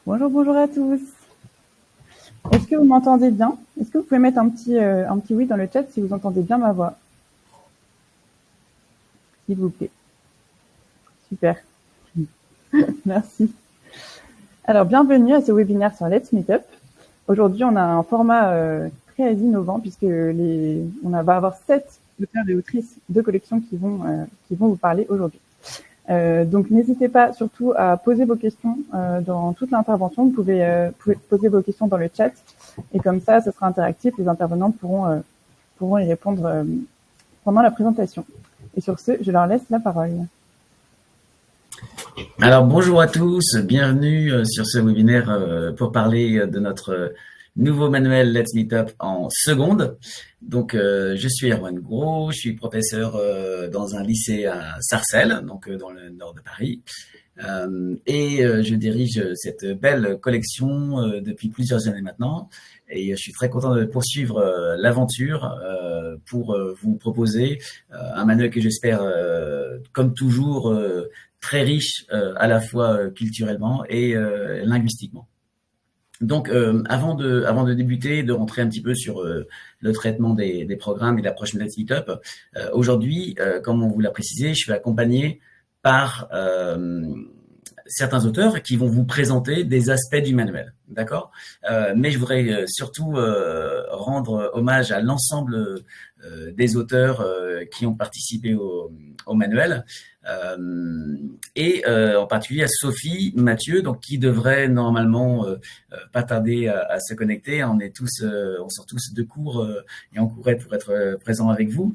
Bonjour, bonjour à tous. Est-ce que vous m'entendez bien? Est-ce que vous pouvez mettre un petit oui dans le chat si vous entendez bien ma voix? S'il vous plaît. Super. Merci. Alors, bienvenue à ce webinaire sur Let's Meetup. Aujourd'hui, on a un format très innovant puisque on va avoir 7 auteurs et autrices de collections qui vont vous parler aujourd'hui. Donc, n'hésitez pas surtout à poser vos questions dans toute l'intervention. Vous pouvez poser vos questions dans le chat et comme ça, ce sera interactif. Les intervenants pourront y répondre pendant la présentation. Et sur ce, je leur laisse la parole. Alors, bonjour à tous. Bienvenue sur ce webinaire pour parler de notre nouveau manuel Let's Meetup en seconde. Donc, je suis Erwan Gros, je suis professeur dans un lycée à Sarcelles, donc dans le nord de Paris. Et je dirige cette belle collection depuis plusieurs années maintenant. Et je suis très content de poursuivre l'aventure pour vous proposer un manuel que j'espère, comme toujours, très riche à la fois culturellement et linguistiquement. Donc, avant de débuter, de rentrer un petit peu sur le traitement des programmes et de la prochaine Let's Meetup, aujourd'hui, comme on vous l'a précisé, je suis accompagné par certains auteurs qui vont vous présenter des aspects du manuel, d'accord? Mais je voudrais surtout rendre hommage à l'ensemble des auteurs qui ont participé au manuel, et en particulier à Sophie Mathieu, donc qui devrait normalement pas tarder à se connecter. On sort tous de cours et on courait pour être présent avec vous.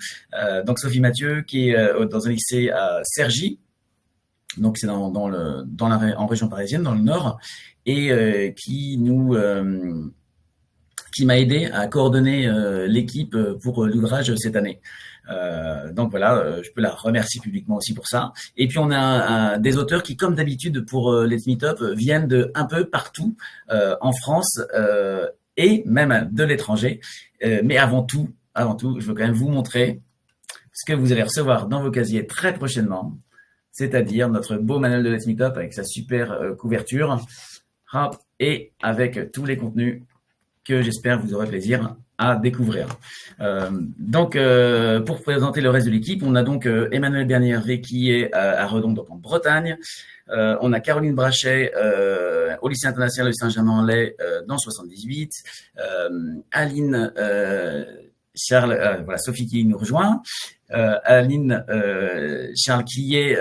Donc Sophie Mathieu qui est dans un lycée à Cergy. Donc c'est en région parisienne, dans le Nord, et qui m'a aidé à coordonner l'équipe pour l'ouvrage cette année. Donc voilà, je peux la remercier publiquement aussi pour ça. Et puis on a des auteurs qui, comme d'habitude pour Let's Meetup, viennent de un peu partout en France et même de l'étranger. Mais avant tout, je veux quand même vous montrer ce que vous allez recevoir dans vos casiers très prochainement, c'est-à-dire notre beau manuel de Let's Meetup avec sa super couverture et avec tous les contenus que j'espère vous aurez plaisir à découvrir. Donc, pour présenter le reste de l'équipe, on a donc Emmanuel Bernier-Hervé qui est à Redon, donc en Bretagne. On a Caroline Brachet au lycée international de Saint-Germain-en-Laye dans 78. Aline Charles, voilà, Sophie qui nous rejoint. Aline Charles qui est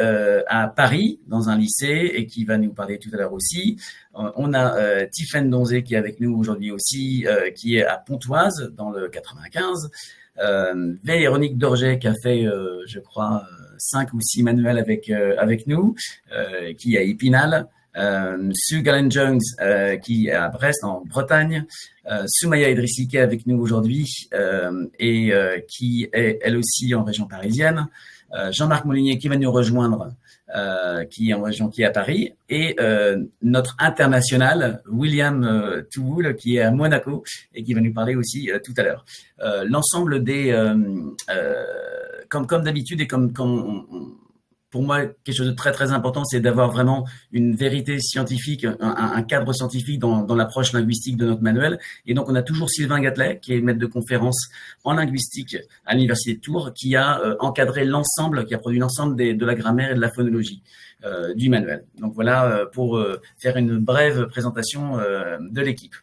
à Paris dans un lycée et qui va nous parler tout à l'heure aussi. On a Tiffaine Donzé qui est avec nous aujourd'hui aussi, qui est à Pontoise dans le 95. Véronique Dorget qui a fait, je crois, 5 ou 6 manuels avec nous, qui est à Épinal. Sue Gallen-Jones qui est à Brest en Bretagne, Soumaya Idrissi qui est avec nous aujourd'hui et qui est elle aussi en région parisienne, Jean-Marc Molinier qui va nous rejoindre, qui est à Paris, et notre international William Tououl qui est à Monaco et qui va nous parler aussi tout à l'heure. L'ensemble des comme d'habitude et comme pour moi, quelque chose de très très important, c'est d'avoir vraiment une vérité scientifique, un cadre scientifique dans l'approche linguistique de notre manuel. Et donc, on a toujours Sylvain Gatelet, qui est maître de conférence en linguistique à l'Université de Tours, qui a encadré l'ensemble, qui a produit l'ensemble de la grammaire et de la phonologie du manuel. Donc voilà, pour faire une brève présentation de l'équipe.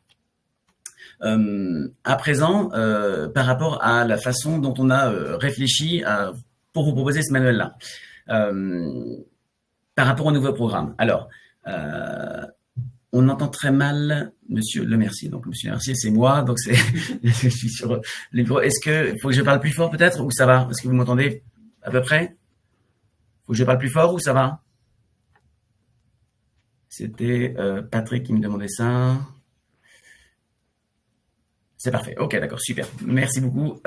À présent, par rapport à la façon dont on a réfléchi pour vous proposer ce manuel-là. Par rapport au nouveau programme. Alors, on entend très mal Monsieur Le Mercier. Donc, Monsieur Le Mercier, c'est moi. Donc, je suis sur les bureaux. Est-ce que faut que je parle plus fort peut-être ou ça va? Est-ce que vous m'entendez à peu près? Faut que je parle plus fort ou ça va? C'était Patrick qui me demandait ça. C'est parfait. Ok, d'accord, super. Merci beaucoup,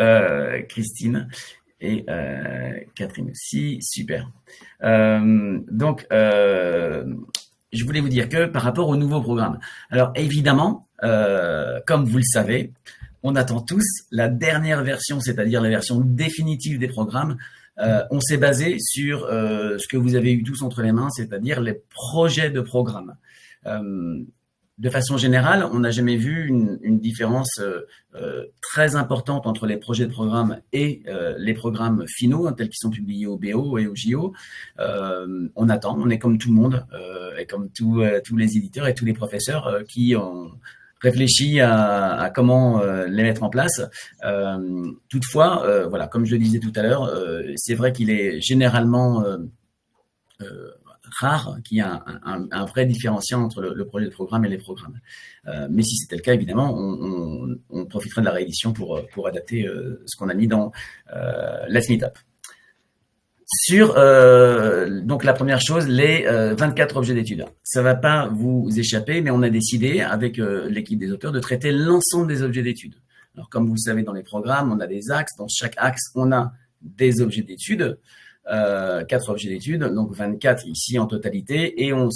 Christine. Et Catherine aussi, super. Donc, je voulais vous dire que par rapport au nouveau programme, alors évidemment, comme vous le savez, on attend tous la dernière version, c'est-à-dire la version définitive des programmes. On s'est basé sur ce que vous avez eu tous entre les mains, c'est-à-dire les projets de programme. de façon générale, on n'a jamais vu une différence très importante entre les projets de programme et les programmes finaux, hein, tels qu'ils sont publiés au BO et au JO. On attend, on est comme tout le monde, et comme tous les éditeurs et tous les professeurs qui ont réfléchi à comment les mettre en place. Toutefois, voilà, comme je le disais tout à l'heure, c'est vrai qu'il est généralement rare qu'il y ait un vrai différenciant entre le projet de programme et les programmes. Mais si c'était le cas, évidemment, on profiterait de la réédition pour adapter ce qu'on a mis dans Let's Meet Up. Sur donc la première chose, les 24 objets d'études. Ça va pas vous échapper, mais on a décidé avec l'équipe des auteurs de traiter l'ensemble des objets d'études. Alors comme vous le savez, dans les programmes, on a des axes. Dans chaque axe, on a des objets d'études. 4 objets d'études, donc 24 ici en totalité, et on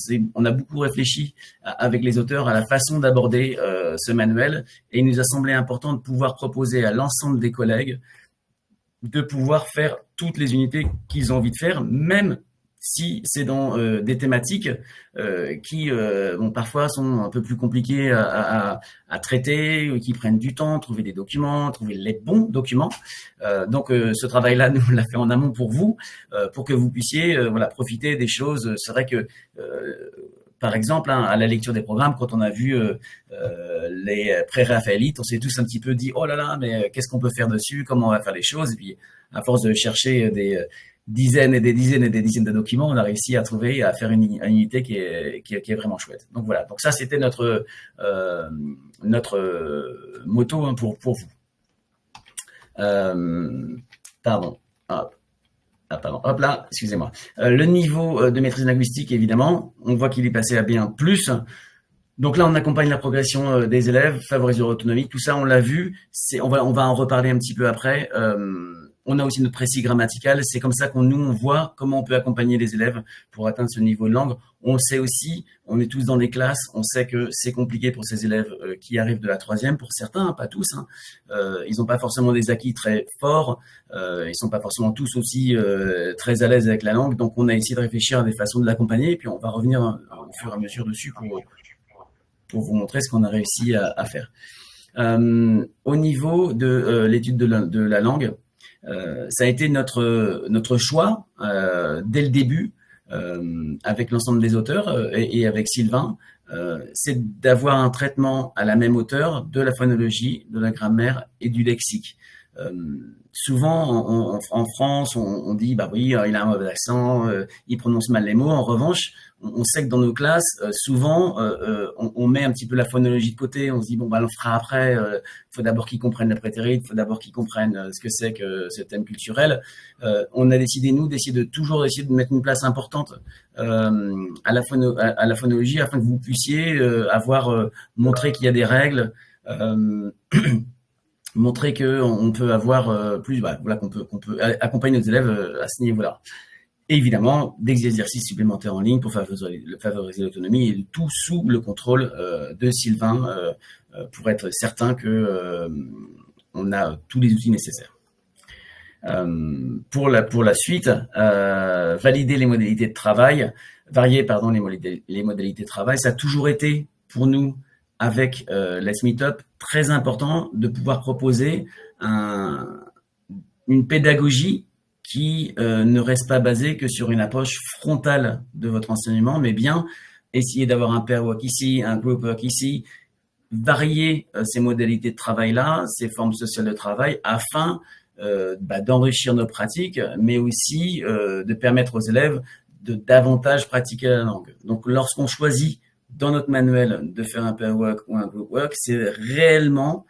a beaucoup réfléchi avec les auteurs à la façon d'aborder ce manuel, et il nous a semblé important de pouvoir proposer à l'ensemble des collègues de pouvoir faire toutes les unités qu'ils ont envie de faire, même si c'est dans des thématiques qui parfois sont un peu plus compliquées à traiter, qui prennent du temps, trouver des documents, trouver les bons documents. Donc ce travail-là, nous l'a fait en amont pour vous, pour que vous puissiez profiter des choses. C'est vrai que par exemple, hein, à la lecture des programmes, quand on a vu les pré-raphaélites, on s'est tous un petit peu dit « Oh là là, mais qu'est-ce qu'on peut faire dessus? Comment on va faire les choses ?» Et puis, à force de chercher des dizaines et des dizaines et des dizaines de documents, on a réussi à trouver, à faire une unité qui est vraiment chouette. Donc voilà, donc ça c'était notre motto hein, pour vous. Pardon. Hop là, excusez-moi. Le niveau de maîtrise linguistique, évidemment, on voit qu'il est passé à B1+. Donc là, on accompagne la progression des élèves, favorise leur autonomie. Tout ça, on l'a vu. On va en reparler un petit peu après. On a aussi notre précis grammatical. C'est comme ça on voit comment on peut accompagner les élèves pour atteindre ce niveau de langue. On sait aussi, on est tous dans des classes, on sait que c'est compliqué pour ces élèves qui arrivent de la 3e, pour certains, pas tous. Hein. Ils n'ont pas forcément des acquis très forts, ils sont pas forcément tous aussi très à l'aise avec la langue. Donc, on a essayé de réfléchir à des façons de l'accompagner et puis on va revenir au fur et à mesure dessus pour vous montrer ce qu'on a réussi à faire. Au niveau de l'étude de la langue, ça a été notre choix dès le début avec l'ensemble des auteurs et avec Sylvain, c'est d'avoir un traitement à la même hauteur de la phonologie, de la grammaire et du lexique. Souvent en France, on dit bah oui, il a un mauvais accent, il prononce mal les mots. En revanche, on sait que dans nos classes, souvent, on met un petit peu la phonologie de côté. On se dit bon bah on le fera après. Faut d'abord qu'ils comprennent le prétérit, faut d'abord qu'ils comprennent ce que c'est que ce thème culturel. On a décidé d'essayer de mettre une place importante à la phonologie afin que vous puissiez montrer qu'il y a des règles. Montrer qu'on peut avoir qu'on peut accompagner nos élèves à ce niveau-là. Et évidemment, des exercices supplémentaires en ligne pour favoriser l'autonomie et tout sous le contrôle de Sylvain pour être certain que on a tous les outils nécessaires. Pour la suite, valider les modalités de travail, varier les modalités de travail, ça a toujours été pour nous avec Let's Meet Up très important de pouvoir proposer une pédagogie qui ne reste pas basée que sur une approche frontale de votre enseignement, mais bien essayer d'avoir un pair work ici, un group work ici, varier ces modalités de travail-là, ces formes sociales de travail, afin d'enrichir nos pratiques, mais aussi de permettre aux élèves de davantage pratiquer la langue. Donc, lorsqu'on choisit dans notre manuel de faire un pair work ou un group work, c'est réellement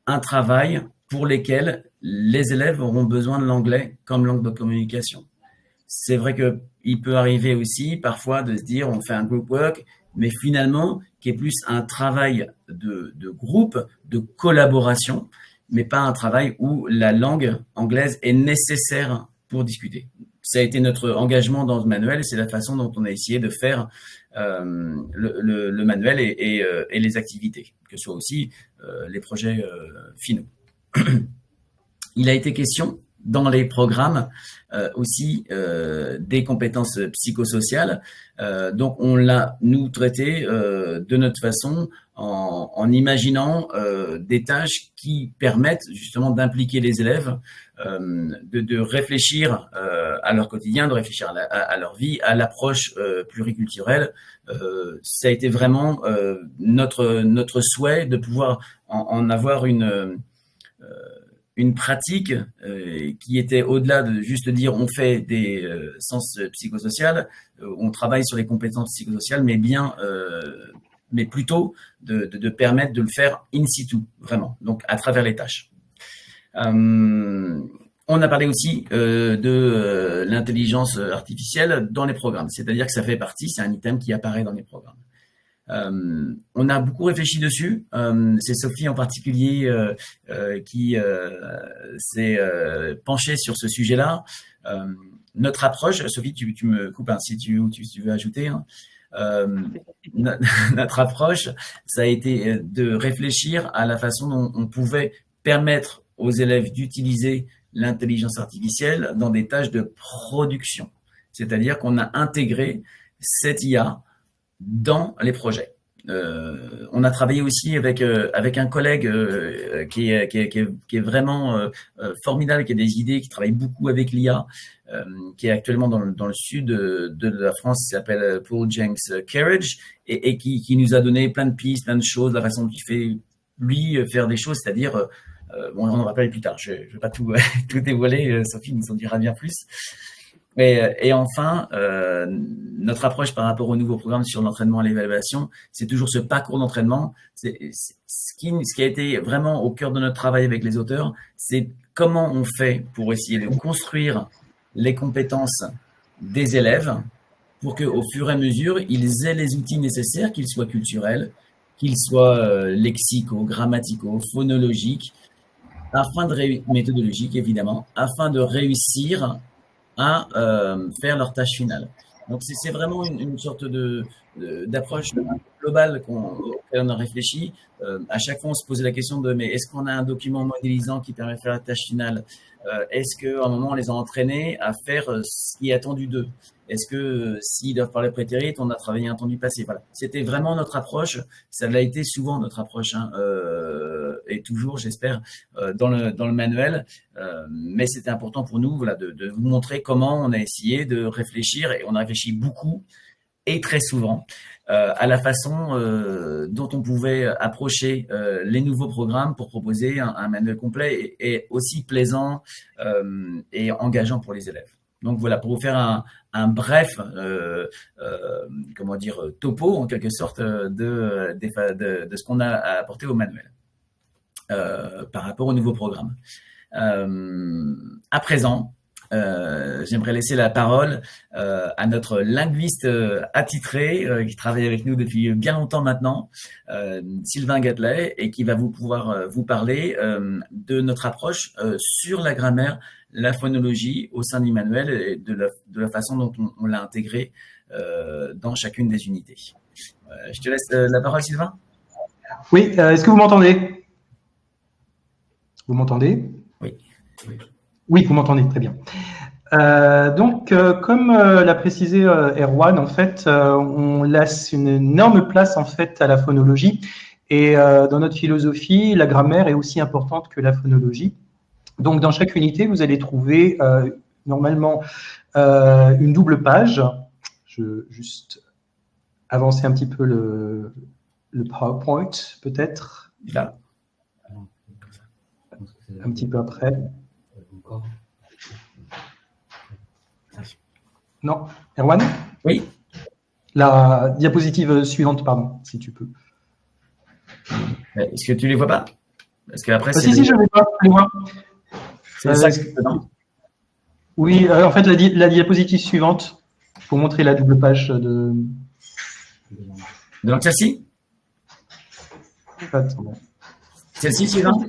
un travail pour lequel les élèves auront besoin de l'anglais comme langue de communication. C'est vrai qu'il peut arriver aussi parfois de se dire on fait un group work, mais finalement qui est plus un travail de groupe, de collaboration, mais pas un travail où la langue anglaise est nécessaire pour discuter. Ça a été notre engagement dans ce manuel, c'est la façon dont on a essayé de faire le manuel et les activités, que ce soit aussi les projets finaux. Il a été question dans les programmes aussi des compétences psychosociales. Donc, on l'a, nous, traité de notre façon en imaginant des tâches qui permettent justement d'impliquer les élèves, de réfléchir à leur quotidien, de réfléchir à leur vie, à l'approche pluriculturelle. Ça a été vraiment notre souhait de pouvoir en avoir une pratique qui était au-delà de juste dire on fait des sciences psychosociales, on travaille sur les compétences psychosociales, mais plutôt de permettre de le faire in situ, vraiment, donc à travers les tâches. On a parlé aussi de l'intelligence artificielle dans les programmes, c'est-à-dire que ça fait partie, c'est un item qui apparaît dans les programmes. On a beaucoup réfléchi dessus. C'est Sophie en particulier qui s'est penchée sur ce sujet-là. Notre approche, Sophie, tu me coupes si tu veux ajouter. Notre approche, ça a été de réfléchir à la façon dont on pouvait permettre aux élèves d'utiliser l'intelligence artificielle dans des tâches de production. C'est-à-dire qu'on a intégré cette IA dans les projets. On a travaillé aussi avec un collègue qui est vraiment formidable, qui a des idées, qui travaille beaucoup avec l'IA, qui est actuellement dans le sud de la France, qui s'appelle Paul Jenks Carriage, et qui nous a donné plein de pistes, plein de choses, la façon qu'il fait, lui, faire des choses, c'est-à-dire, bon, on en va parler plus tard, je ne vais pas tout dévoiler, Sophie nous en dira bien plus. Et enfin, notre approche par rapport au nouveau programme sur l'entraînement et l'évaluation, c'est toujours ce parcours d'entraînement. Ce qui a été vraiment au cœur de notre travail avec les auteurs, c'est comment on fait pour essayer de construire les compétences des élèves pour qu'au fur et à mesure, ils aient les outils nécessaires, qu'ils soient culturels, qu'ils soient lexicaux, grammaticaux, phonologiques, méthodologiques évidemment, afin de réussir à faire leur tâche finale. Donc, c'est vraiment une sorte d'approche globale auquel on a réfléchi. À chaque fois, on se posait la question de mais est-ce qu'on a un document modélisant qui permet de faire la tâche finale? Est-ce qu'à un moment, on les a entraînés à faire ce qui est attendu d'eux? Est-ce que s'ils doivent parler prétérit, on a travaillé un temps du passé? Voilà. C'était vraiment notre approche. Ça l'a été souvent notre approche, et toujours, j'espère, dans le manuel. Mais c'était important pour nous, voilà, de vous montrer comment on a essayé de réfléchir, et on a réfléchi beaucoup et très souvent à la façon dont on pouvait approcher les nouveaux programmes pour proposer un manuel complet et aussi plaisant et engageant pour les élèves. Donc voilà, pour vous faire un bref, comment dire, topo en quelque sorte de ce qu'on a apporté au manuel par rapport au nouveau programme. À présent, j'aimerais laisser la parole à notre linguiste attitré qui travaille avec nous depuis bien longtemps maintenant, Sylvain Gatlet, et qui va pouvoir vous parler de notre approche sur la grammaire, la phonologie au sein du manuel et de la façon dont on l'a intégré dans chacune des unités. Je te laisse la parole, Sylvain. Oui, est-ce que vous m'entendez? Vous m'entendez? Oui. Oui, vous m'entendez, très bien. Donc, comme l'a précisé Erwan, en fait, on laisse une énorme place en fait à la phonologie, et dans notre philosophie, la grammaire est aussi importante que la phonologie. Donc, dans chaque unité, vous allez trouver normalement une double page. Je vais juste avancer un petit peu le PowerPoint, peut-être. Là. Un petit peu après. Non, Erwan? Oui. La diapositive suivante, pardon, si tu peux. Est-ce que tu les vois pas? Parce qu'après, si, je ne les vois. C'est ça que c'est dedans. Oui, en fait, la diapositive suivante, pour montrer la double page de. Donc, celle-ci? Attends. Celle-ci, suivante?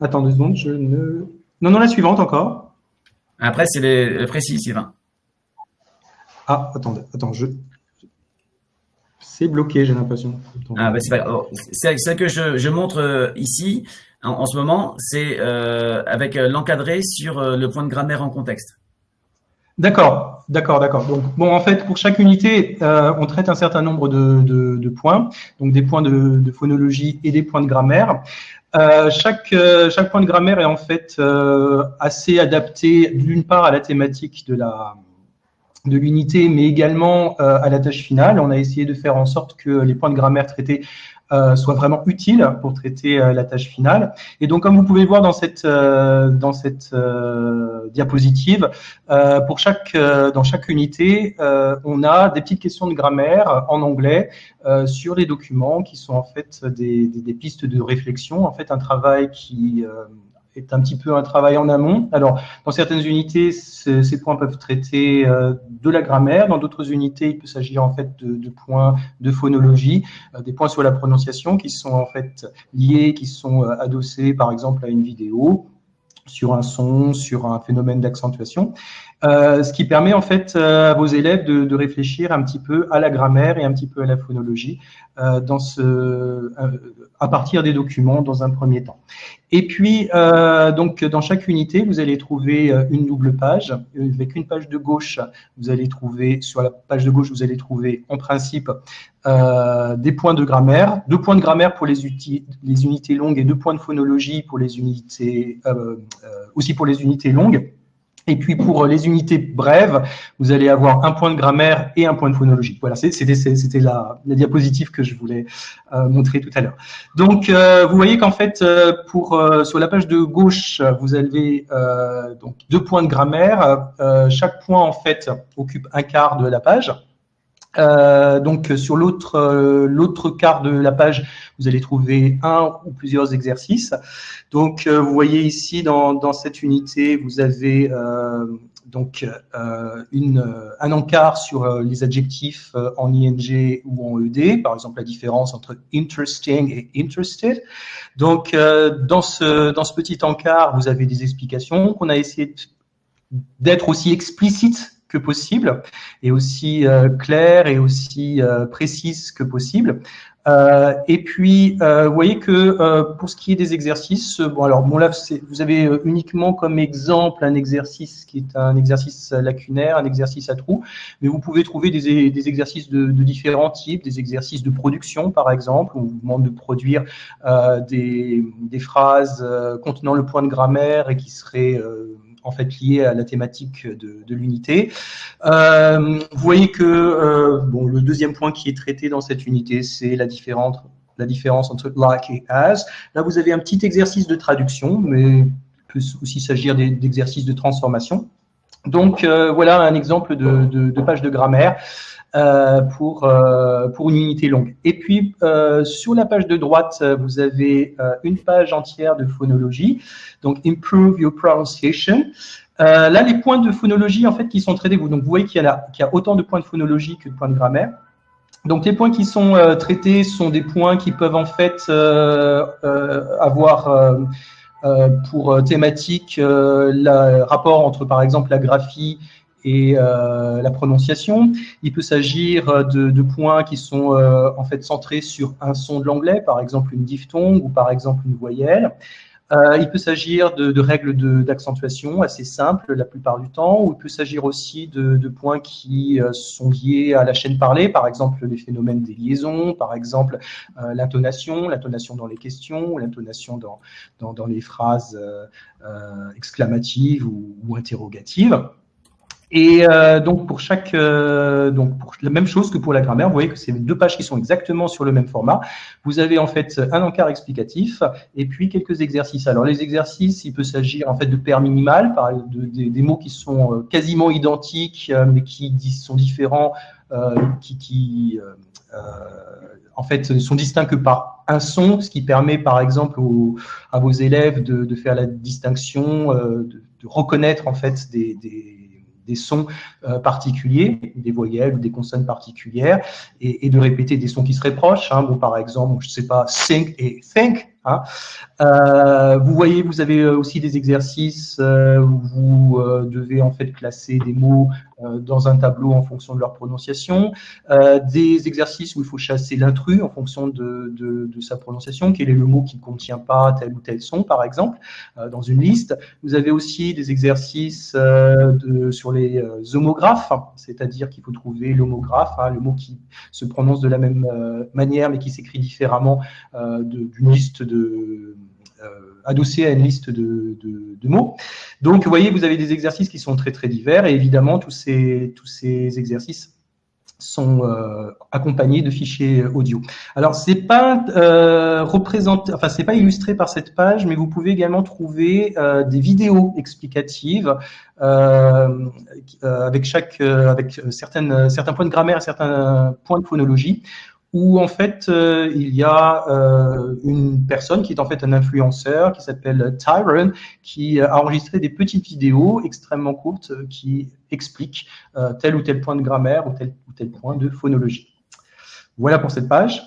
Attends 2 secondes, je ne. Non, la suivante encore. Après, c'est le précis, Sylvain. Ah, attends, c'est bloqué, j'ai l'impression. Ah, bah, c'est pas grave. C'est ce que je montre ici. En ce moment, c'est avec l'encadré sur le point de grammaire en contexte. D'accord, d'accord, d'accord. Donc, bon, en fait, pour chaque unité, on traite un certain nombre de points, donc des points de phonologie et des points de grammaire. Chaque point de grammaire est en fait assez adapté d'une part à la thématique de l'unité, mais également à la tâche finale. On a essayé de faire en sorte que les points de grammaire traités soient vraiment utiles pour traiter la tâche finale. Et donc, comme vous pouvez le voir dans cette diapositive, dans chaque unité, on a des petites questions de grammaire en anglais sur les documents qui sont en fait des pistes de réflexion, en fait un travail qui est un petit peu un travail en amont. Alors, dans certaines unités, ces points peuvent traiter de la grammaire. Dans d'autres unités, il peut s'agir en fait de points de phonologie, des points sur la prononciation qui sont en fait liés, qui sont adossés par exemple à une vidéo, sur un son, sur un phénomène d'accentuation, ce qui permet en fait à vos élèves de réfléchir un petit peu à la grammaire et un petit peu à la phonologie à partir des documents dans un premier temps. Et puis, donc, dans chaque unité, vous allez trouver une double page. Avec une page de gauche, vous allez trouver, sur la page de gauche, vous allez trouver en principe des points de grammaire, 2 points de grammaire pour les unités longues et 2 points de phonologie pour les unités, aussi pour les unités longues. Et puis pour les unités brèves, vous allez avoir un point de grammaire et un point de phonologie. Voilà, c'était la diapositive que je voulais montrer tout à l'heure. Donc, vous voyez qu'en fait, sur la page de gauche, vous avez donc 2 points de grammaire. Chaque point, en fait, occupe un quart de la page. Donc sur l'autre quart de la page, vous allez trouver un ou plusieurs exercices. Donc vous voyez ici dans cette unité, vous avez un encart sur les adjectifs en ing ou en ed, par exemple la différence entre interesting et interested. Donc dans ce petit encart, vous avez des explications qu'on a essayé d'être aussi explicites que possible, et aussi claire et aussi précise que possible. Et puis, vous voyez que pour ce qui est des exercices, bon là, vous avez uniquement comme exemple un exercice qui est un exercice lacunaire, un exercice à trous, mais vous pouvez trouver des exercices de différents types, des exercices de production, par exemple, où on vous demande de produire des phrases contenant le point de grammaire et qui seraient en fait lié à la thématique de l'unité. Vous voyez que le deuxième point qui est traité dans cette unité, c'est la différence entre like et as. Là, vous avez un petit exercice de traduction, mais il peut aussi s'agir d'exercices de transformation. Donc, voilà un exemple de page de grammaire pour une unité longue. Et puis, sur la page de droite, vous avez une page entière de phonologie, donc Improve Your Pronunciation. Là, les points de phonologie, en fait, qui sont traités, donc vous voyez qu'il y a autant de points de phonologie que de points de grammaire. Donc, les points qui sont traités sont des points qui peuvent, en fait, avoir pour thématique le rapport entre, par exemple, la graphie et la prononciation. Il peut s'agir de points qui sont en fait centrés sur un son de l'anglais, par exemple une diphtongue ou par exemple une voyelle. Il peut s'agir de règles d'accentuation assez simples la plupart du temps, ou il peut s'agir aussi de points qui sont liés à la chaîne parlée, par exemple les phénomènes des liaisons, par exemple l'intonation dans les questions, ou l'intonation dans les phrases exclamatives ou interrogatives. Et donc pour la même chose que pour la grammaire, vous voyez que c'est 2 pages qui sont exactement sur le même format. Vous avez en fait un encart explicatif et puis quelques exercices. Alors les exercices, il peut s'agir en fait de paires minimales, des mots qui sont quasiment identiques mais qui sont différents, en fait sont distincts que par un son, ce qui permet par exemple à vos élèves de faire la distinction, de reconnaître en fait des sons particuliers, des voyelles ou des consonnes particulières, et de répéter des sons qui se proches. Bon, par exemple, je ne sais pas, think et think, Hein. Vous voyez, vous avez aussi des exercices où vous devez en fait classer des mots dans un tableau en fonction de leur prononciation, des exercices où il faut chasser l'intrus en fonction de sa prononciation, quel est le mot qui ne contient pas tel ou tel son, par exemple, dans une liste. Vous avez aussi des exercices sur les homographes, c'est-à-dire qu'il faut trouver l'homographe, hein, le mot qui se prononce de la même manière mais qui s'écrit différemment d'une liste adossé à une liste de mots. Donc, vous voyez, vous avez des exercices qui sont très, très divers et évidemment, tous ces exercices sont accompagnés de fichiers audio. Alors, c'est pas c'est pas illustré par cette page, mais vous pouvez également trouver des vidéos explicatives avec certains points de grammaire et certains points de phonologie, où en fait il y a une personne qui est en fait un influenceur qui s'appelle Tyron, qui a enregistré des petites vidéos extrêmement courtes qui expliquent tel ou tel point de grammaire ou tel point de phonologie. Voilà pour cette page.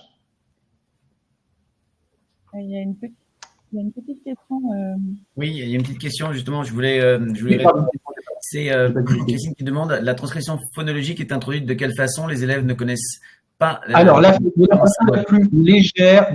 Il y a une petite question. Oui, il y a une petite question justement, je voulais répondre. C'est Christine qui demande, la transcription phonologique est introduite de quelle façon? Les élèves ne connaissent pas. Alors, de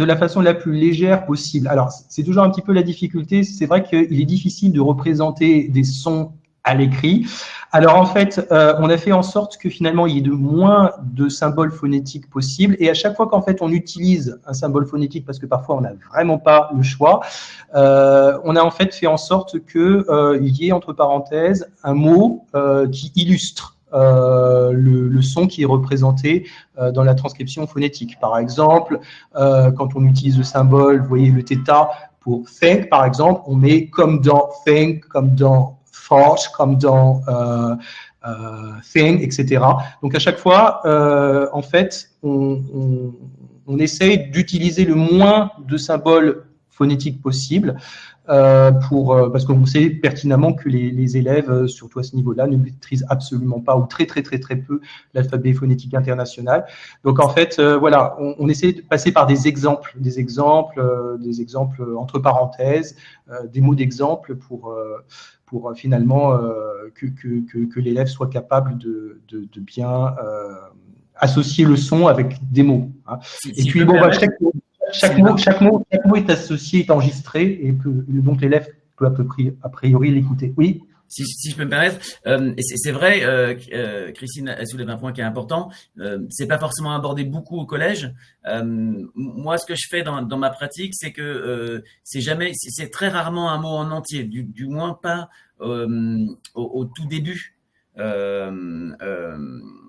la façon la plus légère possible. Alors, c'est toujours un petit peu la difficulté. C'est vrai qu'il est difficile de représenter des sons à l'écrit. Alors, en fait, on a fait en sorte que finalement, il y ait de moins de symboles phonétiques possibles. Et à chaque fois qu'en fait, on utilise un symbole phonétique, parce que parfois, on n'a vraiment pas le choix, on a en fait fait en sorte qu'il y ait entre parenthèses un mot qui illustre le son qui est représenté dans la transcription phonétique. Par exemple, quand on utilise le symbole, vous voyez le θ pour think, par exemple, on met comme dans think, comme dans thought, comme dans thing, etc. Donc à chaque fois, en fait, on essaye d'utiliser le moins de symboles phonétiques possible. Parce qu'on sait pertinemment que les élèves, surtout à ce niveau-là, ne maîtrisent absolument pas ou très peu l'alphabet phonétique international. Donc en fait, voilà, on essaie de passer par des exemples entre parenthèses, des mots d'exemple pour finalement que l'élève soit capable de bien associer le son avec des mots. Hein. Et puis bon, chaque mot est associé, est enregistré, et donc l'élève peut a priori l'écouter. Oui. Si je peux me permettre, c'est vrai, Christine a soulevé un point qui est important. C'est pas forcément abordé beaucoup au collège. Moi, ce que je fais dans ma pratique, c'est que c'est très rarement un mot en entier, du moins pas au tout début.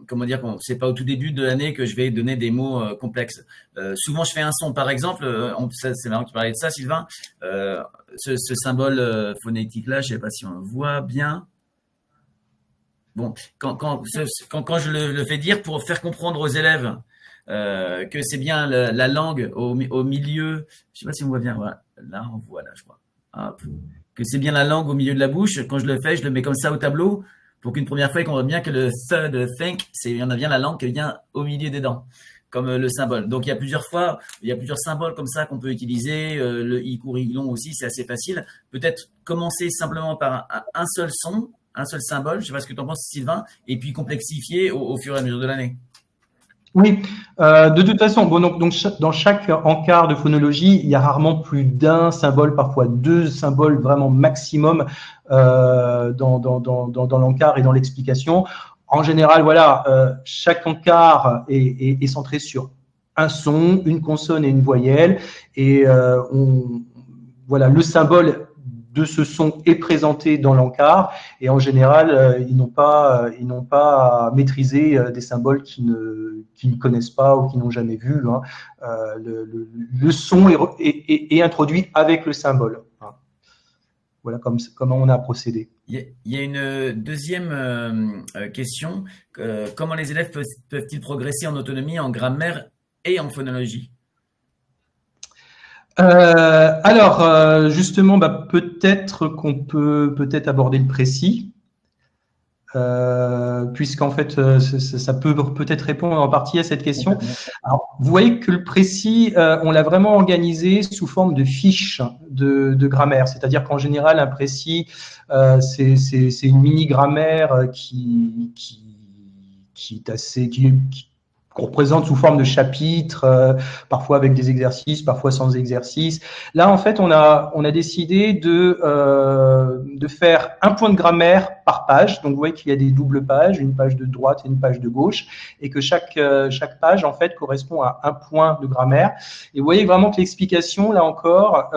Comment dire, c'est pas au tout début de l'année que je vais donner des mots complexes. Souvent, je fais un son, par exemple. C'est marrant que tu parlais de ça, Sylvain. Ce symbole phonétique-là, je sais pas si on le voit bien. Bon, quand je le fais dire pour faire comprendre aux élèves que c'est bien la langue au milieu. Je sais pas si on voit bien. Voilà. Là, on voit là, je crois. Hop. Que c'est bien la langue au milieu de la bouche. Quand je le fais, je le mets comme ça au tableau. Pour qu'une première fois, qu'on voit bien que le th de think, il y en a bien la langue qui vient au milieu des dents, comme le symbole. Donc, il y a plusieurs symboles comme ça qu'on peut utiliser. Le i court, i long aussi, c'est assez facile. Peut-être commencer simplement par un seul son, un seul symbole. Je ne sais pas ce que tu en penses, Sylvain, et puis complexifier au fur et à mesure de l'année. Oui, de toute façon, bon, donc dans chaque encart de phonologie, il y a rarement plus d'un symbole, parfois deux symboles vraiment maximum dans l'encart et dans l'explication. En général, voilà, chaque encart est centré sur un son, une consonne et une voyelle, et voilà, le symbole de ce son est présenté dans l'encart, et en général, ils n'ont pas à maîtriser des symboles qu'ils ne connaissent pas ou qu'ils n'ont jamais vus. Hein. Le son est introduit avec le symbole. Hein. Voilà comment on a procédé. Il y a une deuxième question. Comment les élèves peuvent-ils progresser en autonomie, en grammaire et en phonologie ? Justement, peut-être qu'on peut aborder le précis. puisqu'en fait, ça peut peut-être répondre en partie à cette question. Alors, vous voyez que le précis, on l'a vraiment organisé sous forme de fiches de grammaire, c'est-à-dire qu'en général, un précis, c'est une mini-grammaire qui est assez, qu'on représente sous forme de chapitres, parfois avec des exercices, parfois sans exercices. Là, en fait, on a décidé de faire un point de grammaire par page. Donc, vous voyez qu'il y a des doubles pages, une page de droite et une page de gauche, et que chaque page, en fait, correspond à un point de grammaire. Et vous voyez vraiment que l'explication, là encore,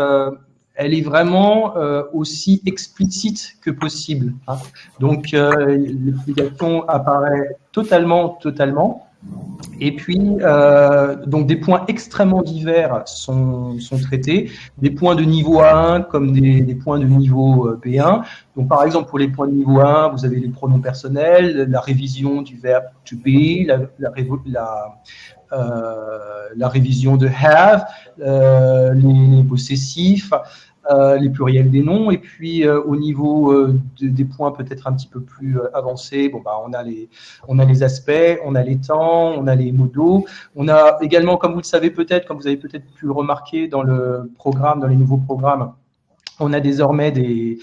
elle est vraiment aussi explicite que possible. Hein. Donc, l'explication apparaît totalement. Et puis, donc des points extrêmement divers sont traités, des points de niveau A1 comme des points de niveau B1. Donc, par exemple, pour les points de niveau A1, vous avez les pronoms personnels, la révision du verbe to be, la révision de have, les possessifs, les pluriels des noms, et puis au niveau des points peut-être un petit peu plus avancés, bon, bah, on a les aspects, on a les temps, on a les modaux, on a également, comme vous le savez peut-être, comme vous avez peut-être pu le remarquer dans le programme, dans les nouveaux programmes, on a désormais des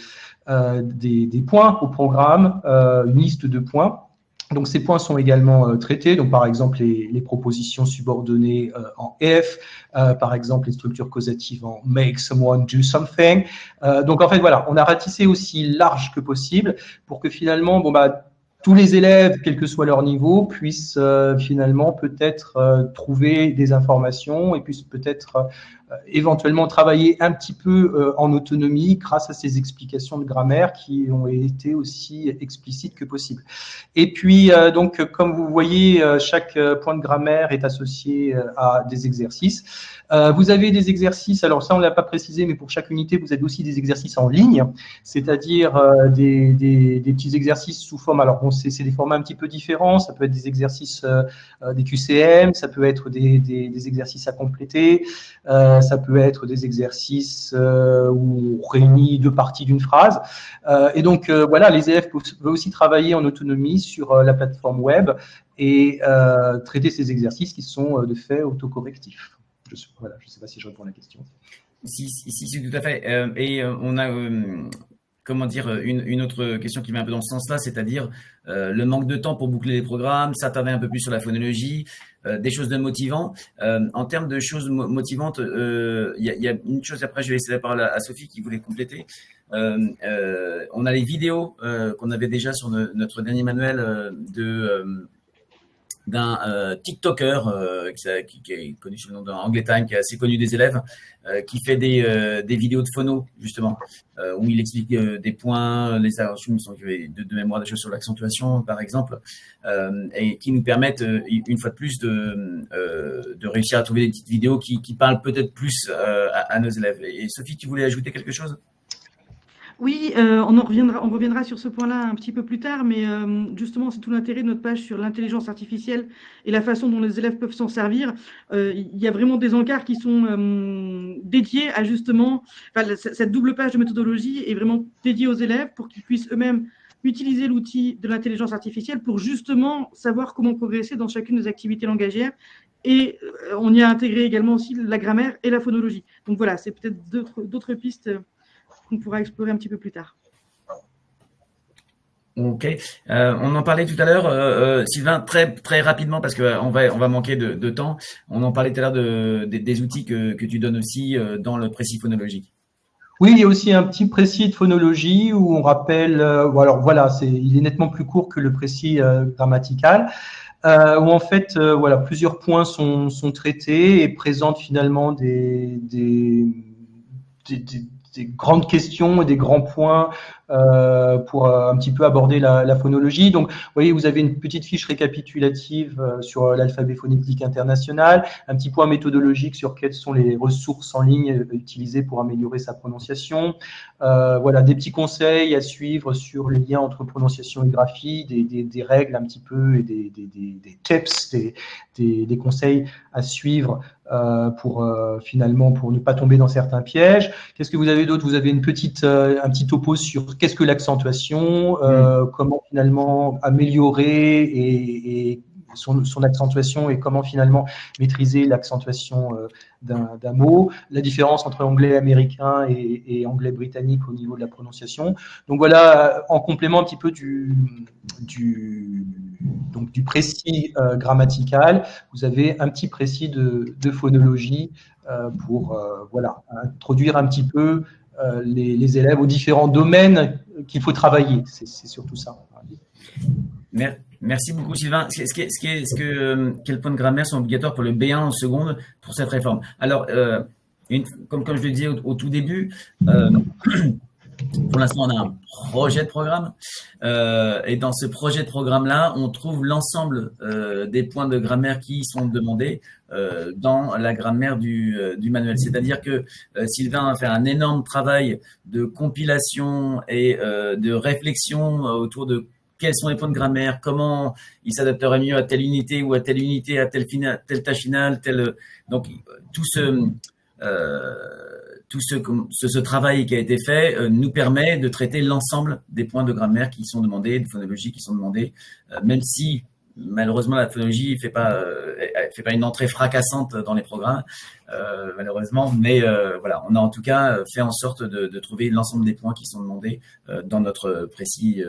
points au programme, une liste de points. Donc, ces points sont également traités. Donc, par exemple, les propositions subordonnées en if, par exemple, les structures causatives en make someone do something. Donc, en fait, voilà, on a ratissé aussi large que possible pour que finalement, bon, bah, tous les élèves, quel que soit leur niveau, puissent finalement peut-être trouver des informations et puissent peut-être éventuellement travailler un petit peu en autonomie grâce à ces explications de grammaire qui ont été aussi explicites que possible. Et puis, donc, comme vous voyez, chaque point de grammaire est associé à des exercices. Vous avez des exercices, alors ça on ne l'a pas précisé, mais pour chaque unité, vous avez aussi des exercices en ligne, c'est-à-dire des petits exercices sous forme, alors bon, c'est des formats un petit peu différents, ça peut être des exercices des QCM, ça peut être des exercices à compléter, ça peut être des exercices où on réunit deux parties d'une phrase. Et donc, voilà, les élèves peuvent aussi travailler en autonomie sur la plateforme web et traiter ces exercices qui sont de fait autocorrectifs. Voilà, je ne sais pas si je réponds à la question. Si, tout à fait. On a, comment dire, une autre question qui va un peu dans ce sens-là, c'est-à-dire le manque de temps pour boucler les programmes, s'attarder un peu plus sur la phonologie, des choses de motivant. En termes de choses motivantes, il y a une chose, après je vais laisser la parole à Sophie qui voulait compléter. On a les vidéos qu'on avait déjà sur notre dernier manuel d'un TikToker qui est connu sous le nom d'Anglais Time, qui est assez connu des élèves, qui fait des vidéos de phono, justement, où il explique des points, les de mémoire, des choses sur l'accentuation, par exemple, et qui nous permettent, une fois de plus, de réussir à trouver des petites vidéos qui parlent peut-être plus à nos élèves. Et Sophie, tu voulais ajouter quelque chose ? Oui, on reviendra sur ce point-là un petit peu plus tard, mais justement, c'est tout l'intérêt de notre page sur l'intelligence artificielle et la façon dont les élèves peuvent s'en servir. Il y a vraiment des encarts qui sont dédiés à justement, cette double page de méthodologie est vraiment dédiée aux élèves pour qu'ils puissent eux-mêmes utiliser l'outil de l'intelligence artificielle pour justement savoir comment progresser dans chacune des activités langagières. Et on y a intégré également aussi la grammaire et la phonologie. Donc voilà, c'est peut-être d'autres pistes qu'on pourra explorer un petit peu plus tard. Ok, on en parlait tout à l'heure, Sylvain, très rapidement parce que on va manquer de temps. On en parlait tout à l'heure des outils que tu donnes aussi dans le précis phonologique. Oui, il y a aussi un petit précis de phonologie où on rappelle, alors voilà, il est nettement plus court que le précis grammatical, où en fait, voilà, plusieurs points sont traités et présentent finalement des grandes questions et des grands points pour un petit peu aborder la phonologie. Donc, vous voyez, vous avez une petite fiche récapitulative sur l'alphabet phonétique international, un petit point méthodologique sur quelles sont les ressources en ligne utilisées pour améliorer sa prononciation. Voilà, des petits conseils à suivre sur les liens entre prononciation et graphie, des règles un petit peu et des tips, des conseils à suivre pour finalement pour ne pas tomber dans certains pièges. Qu'est-ce que vous avez d'autre? Vous avez un petit topo sur qu'est-ce que l'accentuation, comment finalement améliorer et son accentuation et comment finalement maîtriser l'accentuation d'un mot, la différence entre anglais américain et anglais britannique au niveau de la prononciation. Donc voilà, en complément un petit peu du précis grammatical, vous avez un petit précis de phonologie pour voilà, introduire un petit peu les élèves aux différents domaines qu'il faut travailler. C'est surtout ça. Merci beaucoup, Sylvain. Quels points de grammaire sont obligatoires pour le B1 en seconde pour cette réforme? Alors, comme je le disais au tout début, pour l'instant, on a un projet de programme. Et dans ce projet de programme-là, on trouve l'ensemble des points de grammaire qui sont demandés dans la grammaire du manuel. C'est-à-dire que Sylvain a fait un énorme travail de compilation et de réflexion autour de quels sont les points de grammaire, comment ils s'adapteraient mieux à telle unité ou à telle unité, à telle tâche finale, donc tout ce travail qui a été fait nous permet de traiter l'ensemble des points de grammaire qui sont demandés, de phonologie qui sont demandés, même si malheureusement la phonologie fait pas une entrée fracassante dans les programmes, malheureusement, mais voilà, on a en tout cas fait en sorte de trouver l'ensemble des points qui sont demandés dans notre précis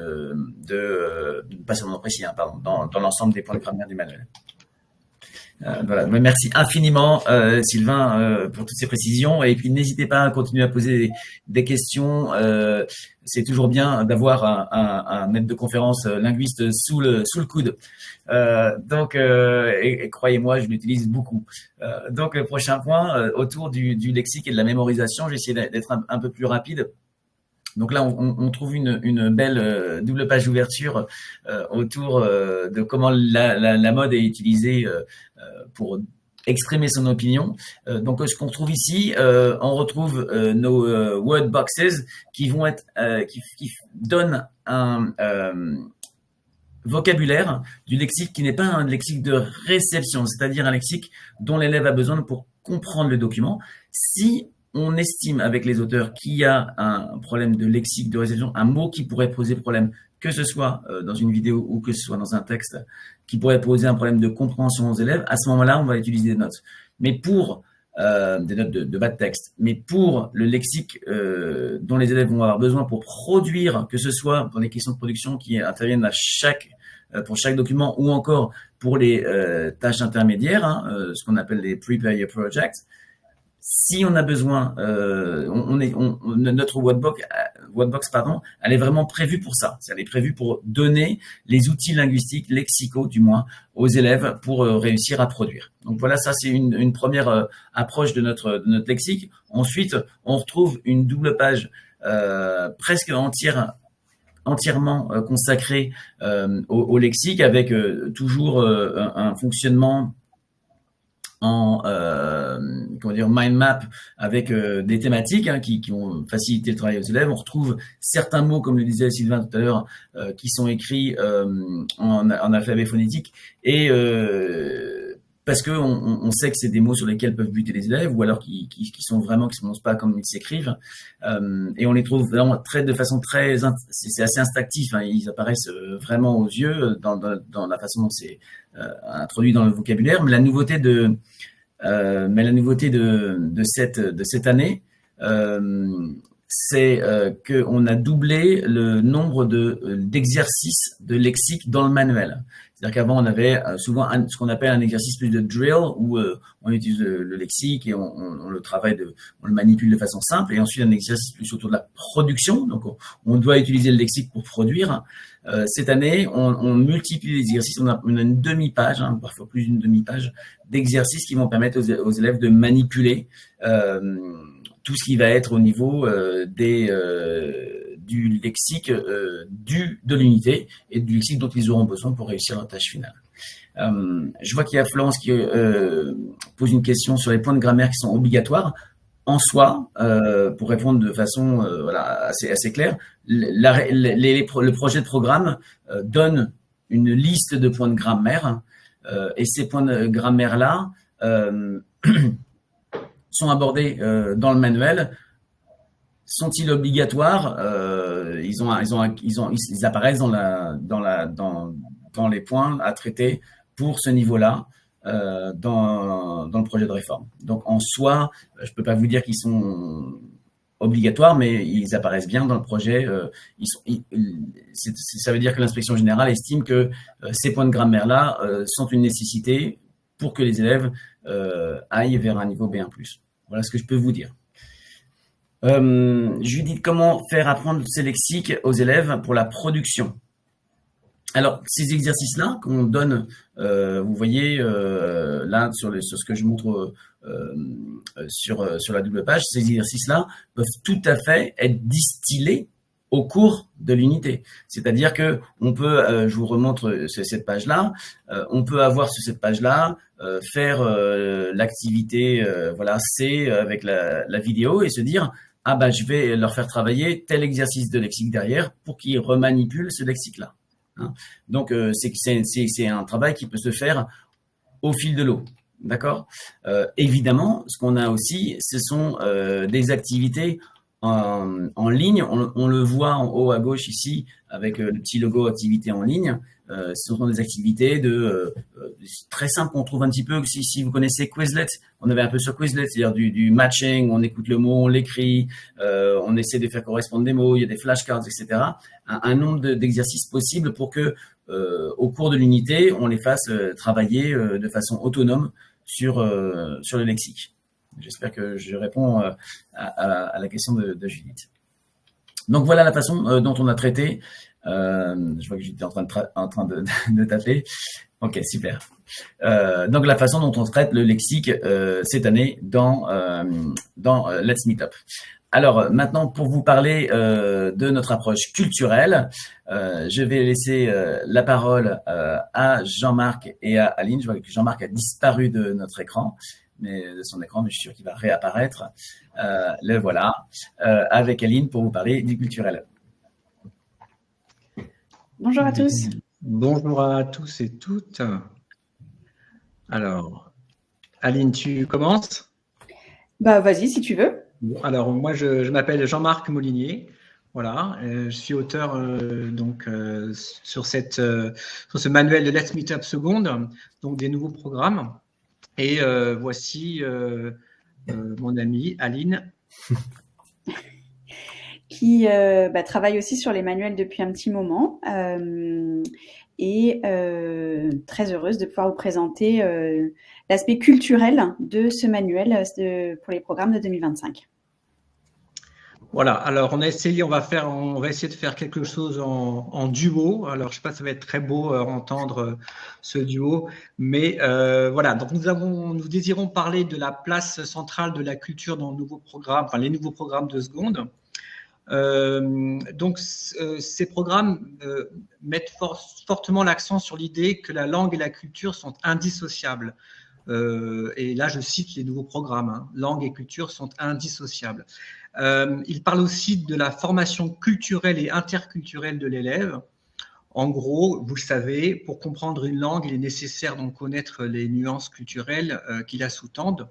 pas seulement précis, pardon, dans l'ensemble des points de grammaire du manuel. Voilà. Merci infiniment Sylvain pour toutes ces précisions, et puis n'hésitez pas à continuer à poser des questions. C'est toujours bien d'avoir un maître de conférence linguiste sous le coude. Donc et croyez-moi, je l'utilise beaucoup. Donc le prochain point autour du lexique et de la mémorisation, j'ai essayé d'être un peu plus rapide. Donc là, on trouve une belle double page d'ouverture autour de comment la mode est utilisée pour exprimer son opinion. Donc, ce qu'on trouve ici, on retrouve nos word boxes qui vont être, qui donnent un vocabulaire du lexique qui n'est pas un lexique de réception, c'est-à-dire un lexique dont l'élève a besoin pour comprendre le document. Si on estime avec les auteurs qu'il y a un problème de lexique, de réception, un mot qui pourrait poser problème, que ce soit dans une vidéo ou que ce soit dans un texte, qui pourrait poser un problème de compréhension aux élèves, à ce moment-là, on va utiliser des notes. Mais pour des notes de bas de texte, mais pour le lexique dont les élèves vont avoir besoin pour produire, que ce soit pour les questions de production qui interviennent pour chaque document, ou encore pour les tâches intermédiaires, ce qu'on appelle les Prepare Your Project. Si on a besoin, notre Wordbox, elle est vraiment prévue pour ça. Elle est prévue pour donner les outils linguistiques, lexicaux du moins, aux élèves pour réussir à produire. Donc voilà, ça c'est une première approche de notre lexique. Ensuite, on retrouve une double page presque entièrement consacrée au lexique, avec toujours un fonctionnement en mind map, avec des thématiques qui vont faciliter le travail aux élèves. On retrouve certains mots, comme le disait Sylvain tout à l'heure, qui sont écrits en alphabet phonétique, et parce que on sait que c'est des mots sur lesquels peuvent buter les élèves, ou alors qui sont vraiment, qui se prononcent pas comme ils s'écrivent, et on les trouve vraiment de façon très, c'est assez instinctif, ils apparaissent vraiment aux yeux dans la façon dont c'est introduit dans le vocabulaire. Mais la nouveauté de cette année, c'est qu'on a doublé le nombre d'exercices de lexique dans le manuel. C'est-à-dire qu'avant, on avait souvent ce qu'on appelle un exercice plus de drill, où on utilise le lexique et on le travaille, on le manipule de façon simple, et ensuite un exercice plus autour de la production. Donc, on doit utiliser le lexique pour produire. Cette année, on multiplie les exercices. On a une demi-page, parfois plus d'une demi-page, d'exercices qui vont permettre aux élèves de manipuler tout ce qui va être au niveau du lexique de l'unité, et du lexique dont ils auront besoin pour réussir leur tâche finale. Je vois qu'il y a Florence qui pose une question sur les points de grammaire qui sont obligatoires. En soi, pour répondre de façon assez claire, le projet de programme donne une liste de points de grammaire, et ces points de grammaire-là sont abordés dans le manuel. Sont-ils obligatoires? Ils apparaissent dans les points à traiter pour ce niveau-là dans le projet de réforme. Donc en soi, je peux pas vous dire qu'ils sont obligatoires, mais ils apparaissent bien dans le projet. Ça veut dire que l'inspection générale estime que ces points de grammaire-là sont une nécessité pour que les élèves aillent vers un niveau B1+. Voilà ce que je peux vous dire. Judith, comment faire apprendre ces lexiques aux élèves pour la production? Alors, ces exercices-là qu'on donne, vous voyez là sur ce que je montre sur la double page, ces exercices-là peuvent tout à fait être distillés au cours de l'unité. C'est-à-dire que on peut, je vous remontre cette page-là, on peut avoir sur cette page-là faire l'activité voilà C avec la vidéo et se dire ah bah je vais leur faire travailler tel exercice de lexique derrière pour qu'ils remanipulent ce lexique-là. Hein. Donc c'est un travail qui peut se faire au fil de l'eau. D'accord. Évidemment, ce qu'on a aussi, ce sont des activités en ligne. On le voit en haut à gauche ici avec le petit logo activité en ligne. Ce sont des activités très simples qu'on trouve un petit peu si vous connaissez Quizlet. On avait un peu sur Quizlet, c'est-à-dire du matching, on écoute le mot, on l'écrit, on essaie de faire correspondre des mots, il y a des flashcards, etc. Un nombre d'exercices possibles pour que au cours de l'unité, on les fasse travailler de façon autonome sur le lexique. J'espère que je réponds à la question de Judith. Donc voilà la façon dont on a traité. Je vois que Judith est en train de taper. Ok, super. Donc la façon dont on traite le lexique cette année dans Let's Meet Up. Alors maintenant, pour vous parler de notre approche culturelle, je vais laisser la parole à Jean-Marc et à Aline. Je vois que Jean-Marc a disparu de notre écran, de son écran, mais je suis sûr qu'il va réapparaître. Le voilà, avec Aline pour vous parler du culturel. Bonjour à tous. Bonjour à tous et toutes. Alors, Aline, tu commences? Bah, vas-y si tu veux. Bon, alors, moi, je m'appelle Jean-Marc Molinier. Voilà, je suis auteur sur ce manuel de Let's Meet Up Seconde, donc des nouveaux programmes. Et voici mon amie Aline. Qui travaille aussi sur les manuels depuis un petit moment et très heureuse de pouvoir vous présenter l'aspect culturel de ce manuel pour les programmes de 2025. Voilà, alors on va essayer de faire quelque chose en duo. Alors je ne sais pas si ça va être très beau entendre ce duo, mais voilà. Donc nous désirons parler de la place centrale de la culture dans le nouveau programme, enfin les nouveaux programmes de seconde. Donc ces programmes mettent fortement l'accent sur l'idée que la langue et la culture sont indissociables. Et là, je cite les nouveaux programmes, hein. Langue et culture sont indissociables. Il parle aussi de la formation culturelle et interculturelle de l'élève. En gros, vous le savez, pour comprendre une langue, il est nécessaire d'en connaître les nuances culturelles qui la sous-tendent.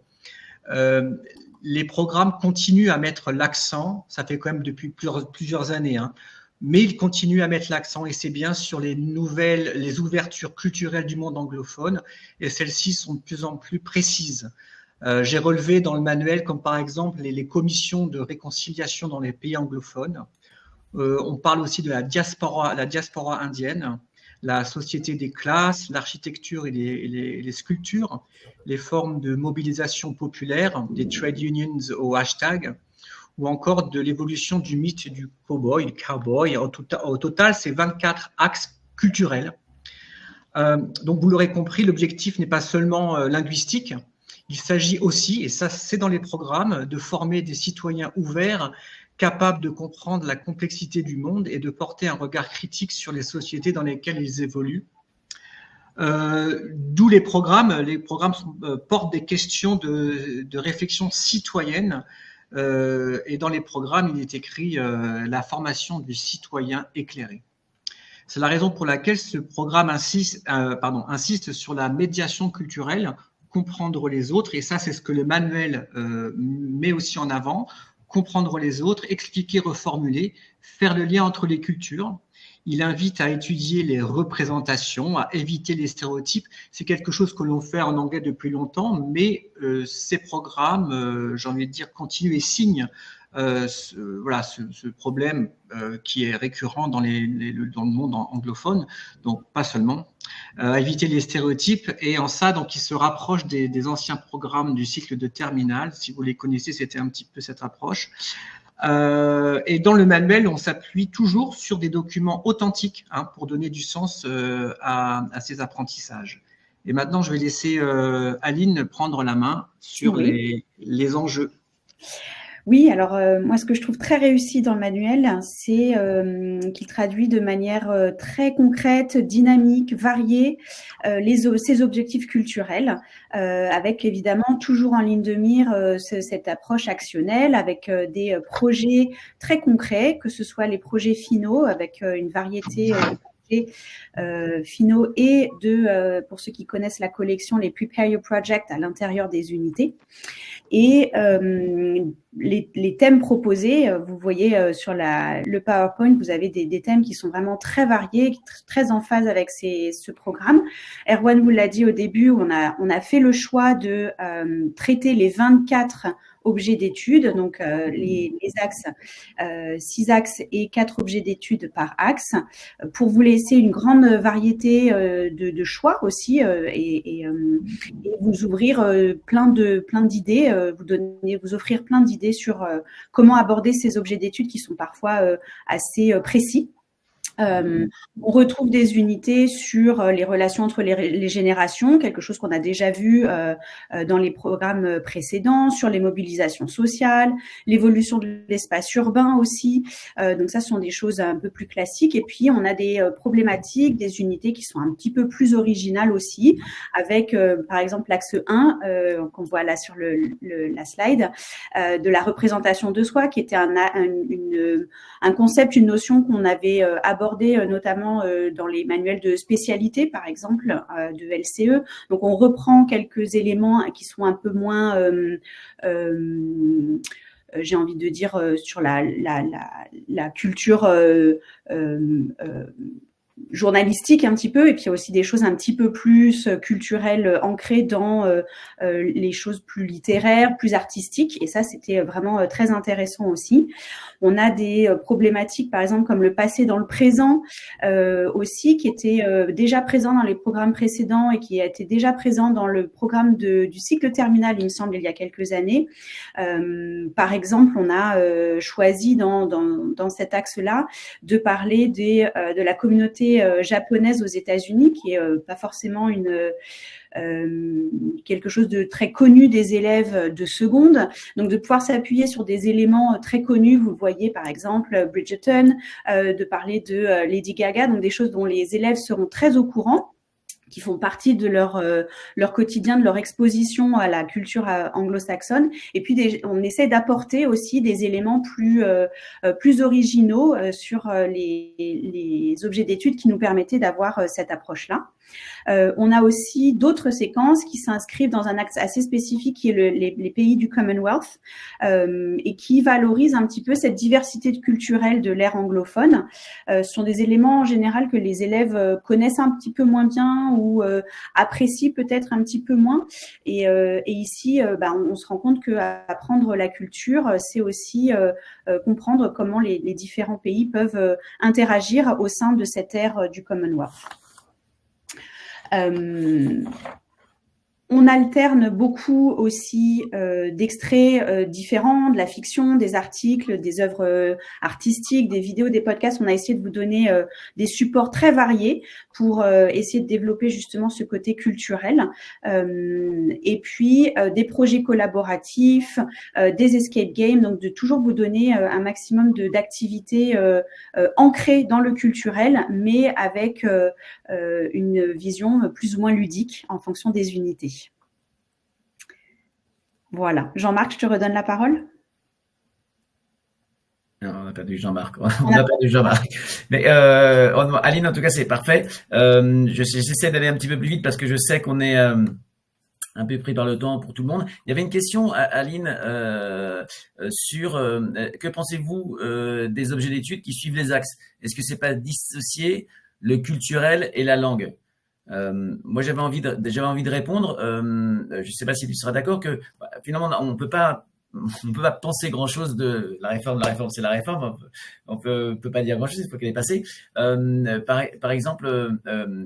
Les programmes continuent à mettre l'accent, ça fait quand même depuis plusieurs années, hein, mais ils continuent à mettre l'accent, et c'est bien sur les ouvertures culturelles du monde anglophone, et celles-ci sont de plus en plus précises. J'ai relevé dans le manuel, comme par exemple les commissions de réconciliation dans les pays anglophones. On parle aussi de la diaspora indienne, la société des classes, l'architecture et les sculptures, les formes de mobilisation populaire, des trade unions au hashtag, ou encore de l'évolution du mythe du cowboy. Au total, c'est 24 axes culturels. Donc, vous l'aurez compris, l'objectif n'est pas seulement linguistique. Il s'agit aussi, et ça c'est dans les programmes, de former des citoyens ouverts, capables de comprendre la complexité du monde et de porter un regard critique sur les sociétés dans lesquelles ils évoluent. D'où les programmes portent des questions de réflexion citoyenne, et dans les programmes, il est écrit la formation du citoyen éclairé. C'est la raison pour laquelle ce programme insiste sur la médiation culturelle comprendre les autres, et ça c'est ce que le manuel met aussi en avant, comprendre les autres, expliquer, reformuler, faire le lien entre les cultures. Il invite à étudier les représentations, à éviter les stéréotypes. C'est quelque chose que l'on fait en anglais depuis longtemps, mais ces programmes, j'ai envie de dire, continuent et signent ce problème qui est récurrent dans le monde anglophone, donc pas seulement. Éviter les stéréotypes, et en ça, donc, il se rapproche des anciens programmes du cycle de terminale. Si vous les connaissez, c'était un petit peu cette approche. Et dans le manuel, on s'appuie toujours sur des documents authentiques pour donner du sens à ces apprentissages. Et maintenant, je vais laisser Aline prendre la main sur les enjeux. Oui, alors moi, ce que je trouve très réussi dans le manuel, c'est qu'il traduit de manière très concrète, dynamique, variée, ces objectifs culturels, avec évidemment toujours en ligne de mire cette approche actionnelle, avec des projets très concrets, que ce soit les projets finaux, avec une variété finaux, et pour ceux qui connaissent la collection, les Prepare Your Project à l'intérieur des unités. Et les thèmes proposés, vous voyez sur le PowerPoint, vous avez des thèmes qui sont vraiment très variés, très en phase avec ce programme. Erwan vous l'a dit au début, on a fait le choix de traiter les 24 objets d'études, donc les axes, 6 axes et 4 objets d'études par axe, pour vous laisser une grande variété de choix aussi, et vous ouvrir plein d'idées, vous offrir plein d'idées sur comment aborder ces objets d'études qui sont parfois assez précis. On retrouve des unités sur les relations entre les générations, quelque chose qu'on a déjà vu dans les programmes précédents, sur les mobilisations sociales, l'évolution de l'espace urbain aussi. Donc ça, ce sont des choses un peu plus classiques. Et puis, on a des problématiques, des unités qui sont un petit peu plus originales aussi, avec par exemple l'axe 1, qu'on voit là sur la slide, de la représentation de soi, qui était un concept, une notion qu'on avait abordé notamment dans les manuels de spécialité, par exemple, de LCE. Donc, on reprend quelques éléments qui sont un peu moins, j'ai envie de dire, sur la culture journalistique un petit peu, et puis il y a aussi des choses un petit peu plus culturelles, ancrées dans les choses plus littéraires, plus artistiques, et ça c'était vraiment très intéressant aussi. On a des problématiques par exemple comme le passé dans le présent aussi, qui était déjà présent dans les programmes précédents et qui a été déjà présent dans le programme du cycle terminal, il me semble, il y a quelques années. Par exemple, on a choisi dans cet axe-là de parler de la communauté japonaise aux États-Unis, qui est pas forcément quelque chose de très connu des élèves de seconde. Donc, de pouvoir s'appuyer sur des éléments très connus, vous voyez par exemple Bridgerton, de parler de Lady Gaga, donc des choses dont les élèves seront très au courant, qui font partie de leur quotidien, de leur exposition à la culture anglo-saxonne. Et puis, on essaie d'apporter aussi des éléments plus originaux sur les objets d'études qui nous permettaient d'avoir cette approche-là. On a aussi d'autres séquences qui s'inscrivent dans un axe assez spécifique qui est les pays du Commonwealth, et qui valorisent un petit peu cette diversité culturelle de l'ère anglophone. Ce sont des éléments en général que les élèves connaissent un petit peu moins bien ou apprécient peut-être un petit peu moins. Et ici, on se rend compte qu'apprendre la culture, c'est aussi comprendre comment les différents pays peuvent interagir au sein de cette ère du Commonwealth. On alterne beaucoup aussi d'extraits différents, de la fiction, des articles, des œuvres artistiques, des vidéos, des podcasts. On a essayé de vous donner des supports très variés pour essayer de développer justement ce côté culturel. Et puis des projets collaboratifs, des escape games, donc de toujours vous donner un maximum d'activités ancrées dans le culturel, mais avec une vision plus ou moins ludique en fonction des unités. Voilà. Jean-Marc, je te redonne la parole. Non, on a perdu Jean-Marc. On a perdu Jean-Marc. Mais Aline, en tout cas, c'est parfait. J'essaie d'aller un petit peu plus vite parce que je sais qu'on est un peu pris par le temps pour tout le monde. Il y avait une question, Aline, sur que pensez-vous des objets d'études qui suivent les axes? Est-ce que c'est pas dissocier le culturel et la langue? Moi, j'avais envie de répondre. Je ne sais pas si tu seras d'accord que finalement, on peut pas penser grand-chose de la réforme. La réforme, c'est la réforme. On peut pas dire grand-chose, il faut qu'elle est passée. Par exemple,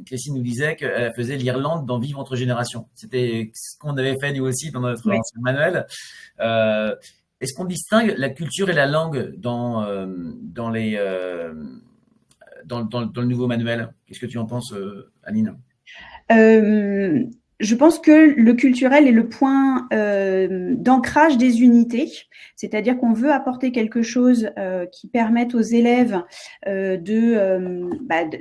Christine nous disait qu'elle faisait l'Irlande dans Vivre entre générations. C'était ce qu'on avait fait nous aussi dans notre ancien manuel. Est-ce qu'on distingue la culture et la langue dans le nouveau manuel? Qu'est-ce que tu en penses, Aline? Je pense que le culturel est le point d'ancrage des unités, c'est-à-dire qu'on veut apporter quelque chose qui permette aux élèves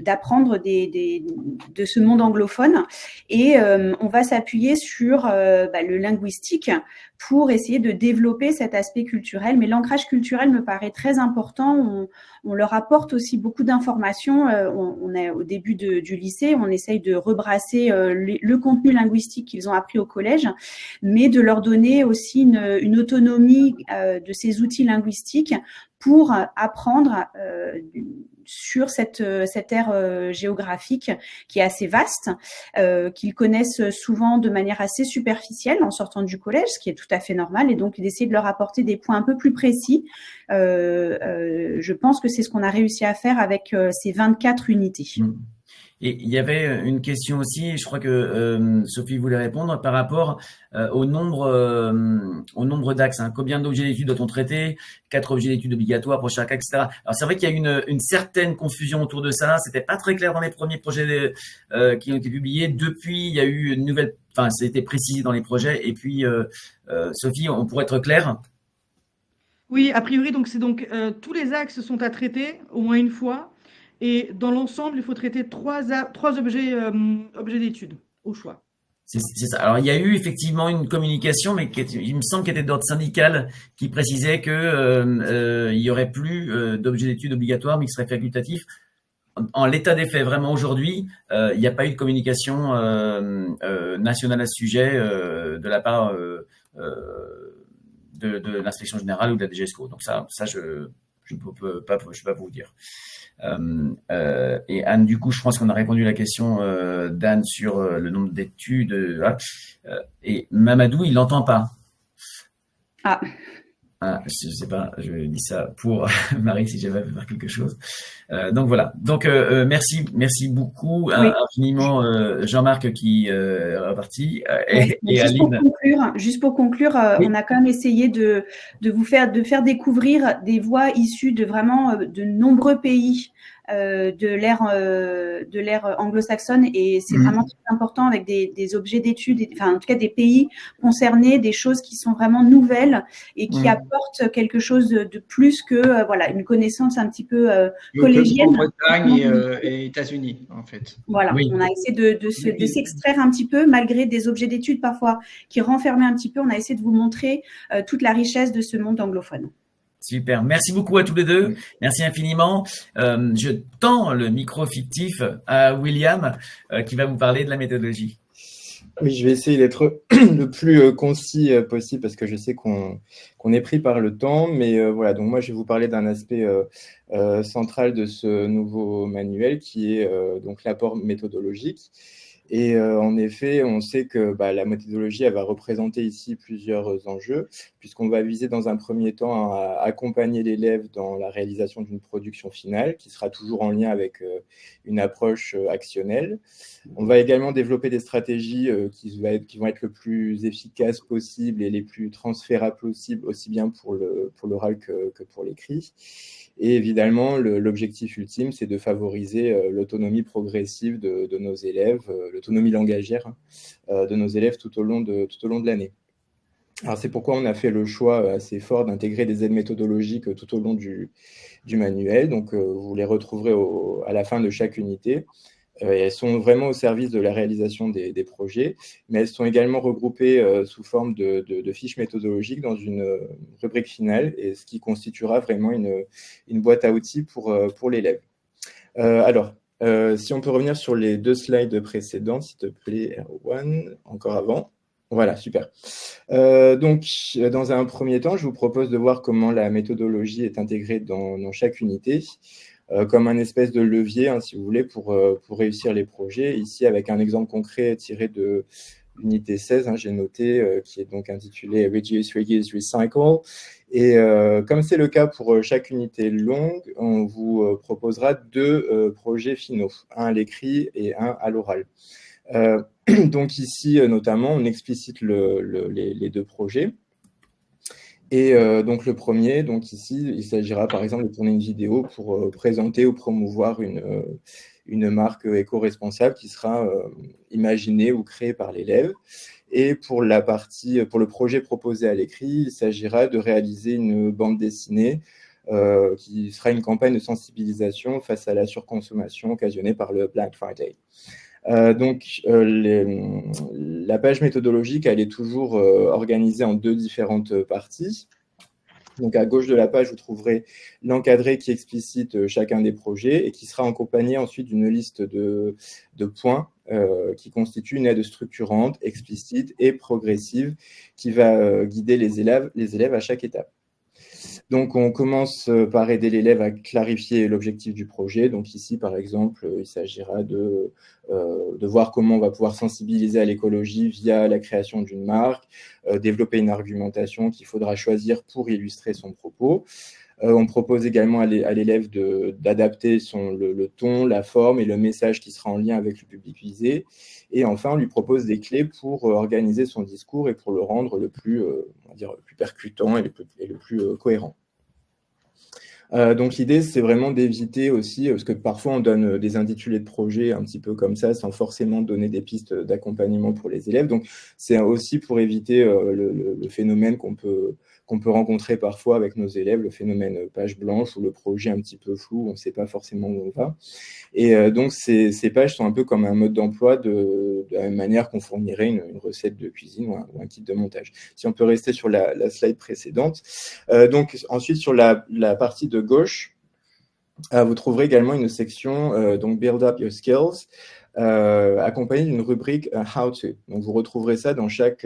d'apprendre de ce monde anglophone, et on va s'appuyer sur le linguistique pour essayer de développer cet aspect culturel. Mais l'ancrage culturel me paraît très important. On leur apporte aussi beaucoup d'informations. On est au début du lycée, on essaye de rebrasser le contenu linguistique qu'ils ont appris au collège, mais de leur donner aussi une autonomie de ces outils linguistiques pour apprendre sur cette aire géographique qui est assez vaste, qu'ils connaissent souvent de manière assez superficielle en sortant du collège, ce qui est tout à fait normal, et donc d'essayer de leur apporter des points un peu plus précis. Je pense que c'est ce qu'on a réussi à faire avec ces 24 unités. Et il y avait une question aussi, je crois que Sophie voulait répondre, par rapport au nombre d'axes. Combien d'objets d'études doit-on traiter? 4 objets d'études obligatoires pour chaque axe, etc. Alors c'est vrai qu'il y a une certaine confusion autour de ça. C'était pas très clair dans les premiers projets qui ont été publiés. Depuis, il y a eu une nouvelle, enfin, c'était précisé dans les projets. Et puis, Sophie, on pourrait être clair? Oui, a priori, donc tous les axes sont à traiter au moins une fois. Et dans l'ensemble, il faut traiter trois objets d'études au choix. C'est ça. Alors, il y a eu effectivement une communication, mais il me semble qu'elle était d'ordre syndical, qui précisait que il y aurait plus d'objets d'études obligatoires, mais qui seraient facultatifs. En l'état des faits, vraiment aujourd'hui, il n'y a pas eu de communication nationale à ce sujet de la part de l'inspection générale ou de la DGESCO. Donc ça, je peux pas vous dire. Et Anne, du coup, je pense qu'on a répondu à la question d'Anne sur le nombre d'études. Et Mamadou, il l'entend pas. Je sais pas, je dis ça pour Marie si j'avais à faire quelque chose. Donc voilà. Donc merci beaucoup infiniment Jean-Marc qui est reparti et Aline. Juste pour conclure, oui. On a quand même essayé de faire découvrir des voies issues de vraiment de nombreux pays de l'ère anglo-saxonne, et c'est vraiment très important avec des objets d'études, enfin en tout cas des pays concernés, des choses qui sont vraiment nouvelles et qui apportent quelque chose de plus que voilà, une connaissance un petit peu collégienne. Bretagne et États-Unis en fait. Voilà, on a essayé de s'extraire un petit peu, malgré des objets d'études parfois qui renfermaient un petit peu. On a essayé de vous montrer toute la richesse de ce monde anglophone. Super, merci beaucoup à tous les deux, merci infiniment. Je tends le micro fictif à William qui va vous parler de la méthodologie. Oui, je vais essayer d'être le plus concis possible parce que je sais qu'on est pris par le temps, mais voilà, donc moi je vais vous parler d'un aspect central de ce nouveau manuel qui est donc l'apport méthodologique. Et en effet, on sait que la méthodologie, elle va représenter ici plusieurs enjeux, puisqu'on va viser dans un premier temps à accompagner l'élève dans la réalisation d'une production finale, qui sera toujours en lien avec une approche actionnelle. On va également développer des stratégies qui vont être le plus efficaces possible et les plus transférables possibles, aussi bien pour l'oral que pour l'écrit. Et évidemment, l'objectif ultime, c'est de favoriser l'autonomie progressive de nos élèves, l'autonomie langagière de nos élèves tout au long de l'année. Alors, c'est pourquoi on a fait le choix assez fort d'intégrer des aides méthodologiques tout au long du manuel. Donc, vous les retrouverez à la fin de chaque unité. Et elles sont vraiment au service de la réalisation des projets, mais elles sont également regroupées sous forme de fiches méthodologiques dans une rubrique finale, et ce qui constituera vraiment une boîte à outils pour l'élève. Alors, si on peut revenir sur les 2 slides précédents, s'il te plaît, Erwan, encore avant. Voilà, super. Donc, dans un premier temps, je vous propose de voir comment la méthodologie est intégrée dans chaque unité, comme un espèce de levier, hein, si vous voulez, pour réussir les projets. Ici, avec un exemple concret tiré de l'unité 16, hein, j'ai noté, qui est donc intitulé Reduce, Reuse, Recycle. Et comme c'est le cas pour chaque unité longue, on vous proposera 2 projets finaux, un à l'écrit et un à l'oral. Donc ici, notamment, on explicite les 2 projets. Et donc le premier, donc ici, il s'agira par exemple de tourner une vidéo pour présenter ou promouvoir une marque éco-responsable qui sera imaginée ou créée par l'élève. Et pour le projet proposé à l'écrit, il s'agira de réaliser une bande dessinée qui sera une campagne de sensibilisation face à la surconsommation occasionnée par le Black Friday. Donc, la page méthodologique, elle est toujours organisée en 2 différentes parties. Donc, à gauche de la page, vous trouverez l'encadré qui explicite chacun des projets et qui sera accompagné ensuite d'une liste de points qui constitue une aide structurante, explicite et progressive qui va guider les élèves à chaque étape. Donc, on commence par aider l'élève à clarifier l'objectif du projet. Donc ici, par exemple, il s'agira de voir comment on va pouvoir sensibiliser à l'écologie via la création d'une marque, développer une argumentation qu'il faudra choisir pour illustrer son propos. On propose également à l'élève d'adapter le ton, la forme et le message qui sera en lien avec le public visé. Et enfin, on lui propose des clés pour organiser son discours et pour le rendre le plus percutant et le plus cohérent. Donc l'idée, c'est vraiment d'éviter aussi, parce que parfois on donne des intitulés de projet un petit peu comme ça, sans forcément donner des pistes d'accompagnement pour les élèves. Donc c'est aussi pour éviter le phénomène qu'on peut rencontrer parfois avec nos élèves, le phénomène page blanche ou le projet un petit peu flou, on ne sait pas forcément où on va. Et donc ces pages sont un peu comme un mode d'emploi de la même manière qu'on fournirait une recette de cuisine ou un kit de montage. Si on peut rester sur la slide précédente. Donc ensuite sur la partie de gauche, vous trouverez également une section donc Build Up Your Skills, accompagnée d'une rubrique How To. Donc vous retrouverez ça dans chaque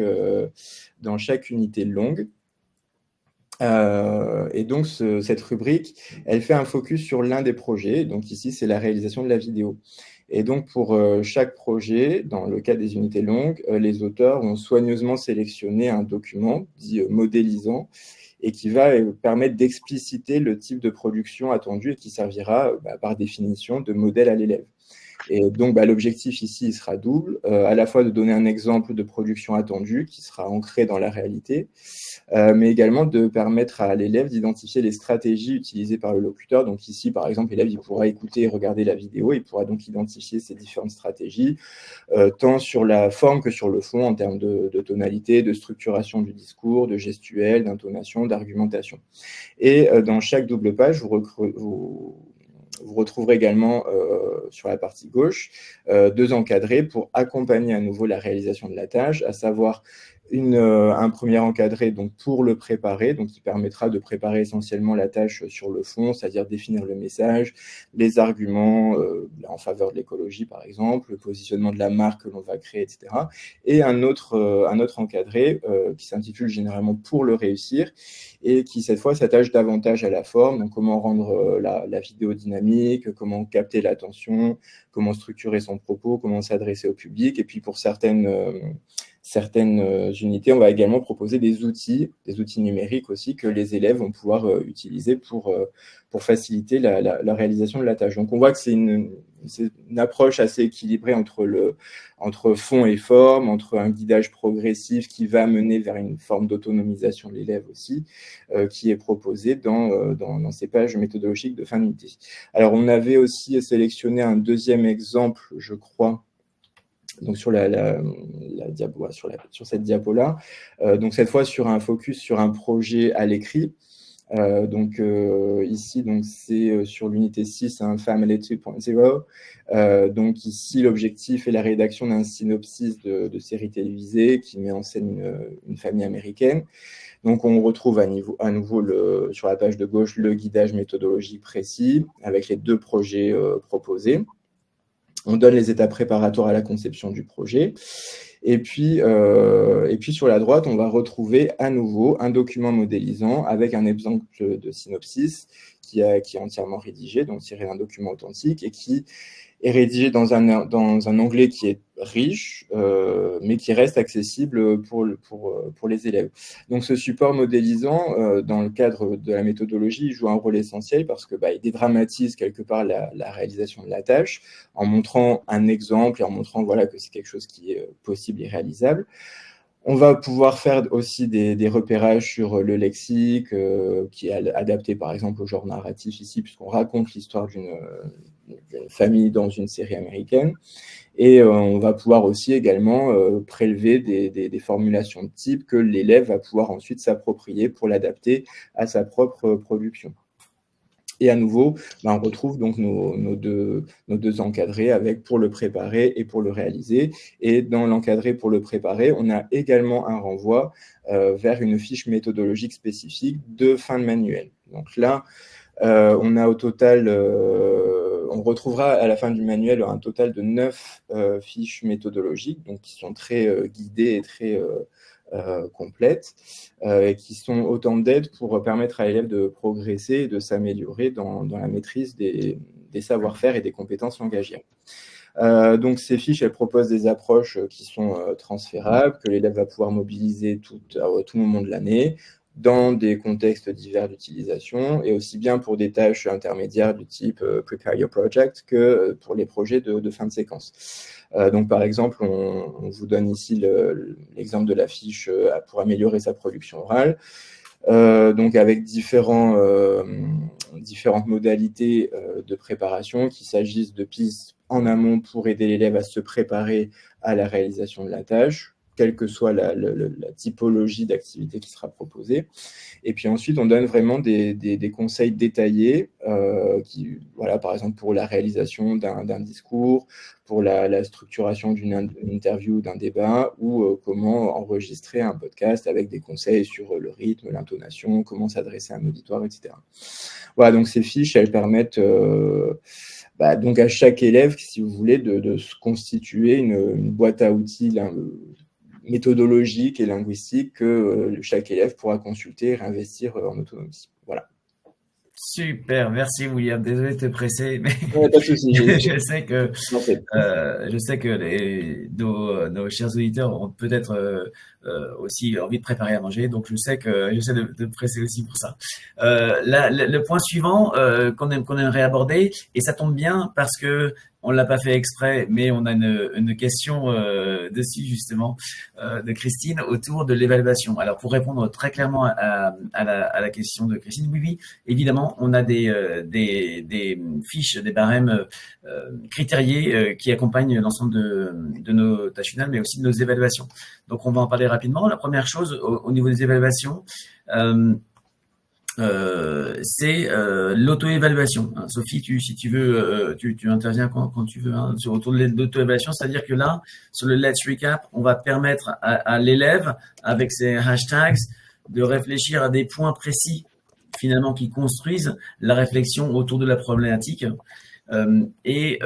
unité longue. Et donc cette rubrique, elle fait un focus sur l'un des projets. Donc ici, c'est la réalisation de la vidéo. Et donc pour chaque projet, dans le cas des unités longues, les auteurs ont soigneusement sélectionné un document dit modélisant et qui va permettre d'expliciter le type de production attendu et qui servira par définition de modèle à l'élève. Et donc, l'objectif ici, il sera double, à la fois de donner un exemple de production attendue qui sera ancré dans la réalité, mais également de permettre à l'élève d'identifier les stratégies utilisées par le locuteur. Donc ici, par exemple, l'élève il pourra écouter et regarder la vidéo, il pourra donc identifier ces différentes stratégies, tant sur la forme que sur le fond, en termes de tonalité, de structuration du discours, de gestuelle, d'intonation, d'argumentation. Et dans chaque double page, vous retrouverez également sur la partie gauche 2 encadrés pour accompagner à nouveau la réalisation de la tâche, à savoir un premier encadré donc pour le préparer, donc qui permettra de préparer essentiellement la tâche sur le fond, c'est-à-dire définir le message, les arguments en faveur de l'écologie par exemple, le positionnement de la marque que l'on va créer, etc. Et un autre encadré qui s'intitule généralement pour le réussir et qui cette fois s'attache davantage à la forme, donc comment rendre la vidéo dynamique, comment capter l'attention, comment structurer son propos, comment s'adresser au public, et puis pour certaines unités, on va également proposer des outils numériques aussi que les élèves vont pouvoir utiliser pour faciliter la réalisation de la tâche. Donc on voit que c'est une approche assez équilibrée entre fond et forme, entre un guidage progressif qui va mener vers une forme d'autonomisation de l'élève aussi, qui est proposé dans ces pages méthodologiques de fin d'unité. Alors on avait aussi sélectionné un deuxième exemple, je crois, donc sur sur cette diapo-là, donc cette fois sur un focus sur un projet à l'écrit. Ici, c'est sur l'unité 6, Family 2.0. Donc ici, l'objectif est la rédaction d'un synopsis de série télévisée qui met en scène une famille américaine. Donc on retrouve à nouveau sur la page de gauche le guidage méthodologique précis avec les 2 projets proposés. On donne les étapes préparatoires à la conception du projet. Et puis sur la droite, on va retrouver à nouveau un document modélisant avec un exemple de synopsis qui est entièrement rédigé, donc tiré d'un document authentique et qui est rédigé dans un anglais qui est riche, mais qui reste accessible pour les élèves. Donc ce support modélisant, dans le cadre de la méthodologie, joue un rôle essentiel parce que il dédramatise quelque part la réalisation de la tâche en montrant un exemple et en montrant que c'est quelque chose qui est possible et réalisable. On va pouvoir faire aussi des repérages sur le lexique, qui est adapté par exemple au genre narratif ici, puisqu'on raconte l'histoire d'une famille dans une série américaine. Et on va pouvoir aussi également prélever des formulations de type que l'élève va pouvoir ensuite s'approprier pour l'adapter à sa propre production. Et à nouveau, on retrouve donc nos deux encadrés avec pour le préparer et pour le réaliser. Et dans l'encadré pour le préparer, on a également un renvoi vers une fiche méthodologique spécifique de fin de manuel. Donc là, on a au total, on retrouvera à la fin du manuel un total de 9 fiches méthodologiques, donc qui sont très guidées et très complètes, et qui sont autant d'aides pour permettre à l'élève de progresser et de s'améliorer dans la maîtrise des savoir-faire et des compétences langagières. Donc ces fiches, elles proposent des approches qui sont transférables, que l'élève va pouvoir mobiliser à tout moment de l'année, dans des contextes divers d'utilisation, et aussi bien pour des tâches intermédiaires du type Prepare Your Project que pour les projets de fin de séquence. Donc par exemple, on vous donne ici l'exemple de la fiche pour améliorer sa production orale. Donc avec différentes modalités de préparation, qu'il s'agisse de pistes en amont pour aider l'élève à se préparer à la réalisation de la tâche, quelle que soit la typologie d'activité qui sera proposée. Et puis ensuite, on donne vraiment des conseils détaillés, par exemple pour la réalisation d'un discours, pour la structuration d'une interview, d'un débat, ou comment enregistrer un podcast avec des conseils sur le rythme, l'intonation, comment s'adresser à un auditoire, etc. Voilà, donc ces fiches, elles permettent donc à chaque élève, si vous voulez, de se constituer une boîte à outils méthodologique et linguistique que chaque élève pourra consulter et réinvestir en autonomie. Voilà. Super, merci William. Désolé de te presser, mais pas de souci. je sais que nos chers auditeurs ont peut-être aussi envie de préparer à manger, donc j'essaie de te presser aussi pour ça. Le point suivant qu'on aimerait aborder, et ça tombe bien parce que on l'a pas fait exprès, mais on a une question dessus justement de Christine autour de l'évaluation. Alors pour répondre très clairement à la question de Christine, oui, évidemment, on a des fiches, des barèmes critériés qui accompagnent l'ensemble de nos tâches finales, mais aussi de nos évaluations. Donc on va en parler rapidement. La première chose au niveau des évaluations, c'est l'auto-évaluation. Sophie, si tu veux, tu interviens quand tu veux autour de l'auto-évaluation, c'est-à-dire que là, sur le Let's Recap, on va permettre à l'élève, avec ses hashtags, de réfléchir à des points précis, finalement, qui construisent la réflexion autour de la problématique. Et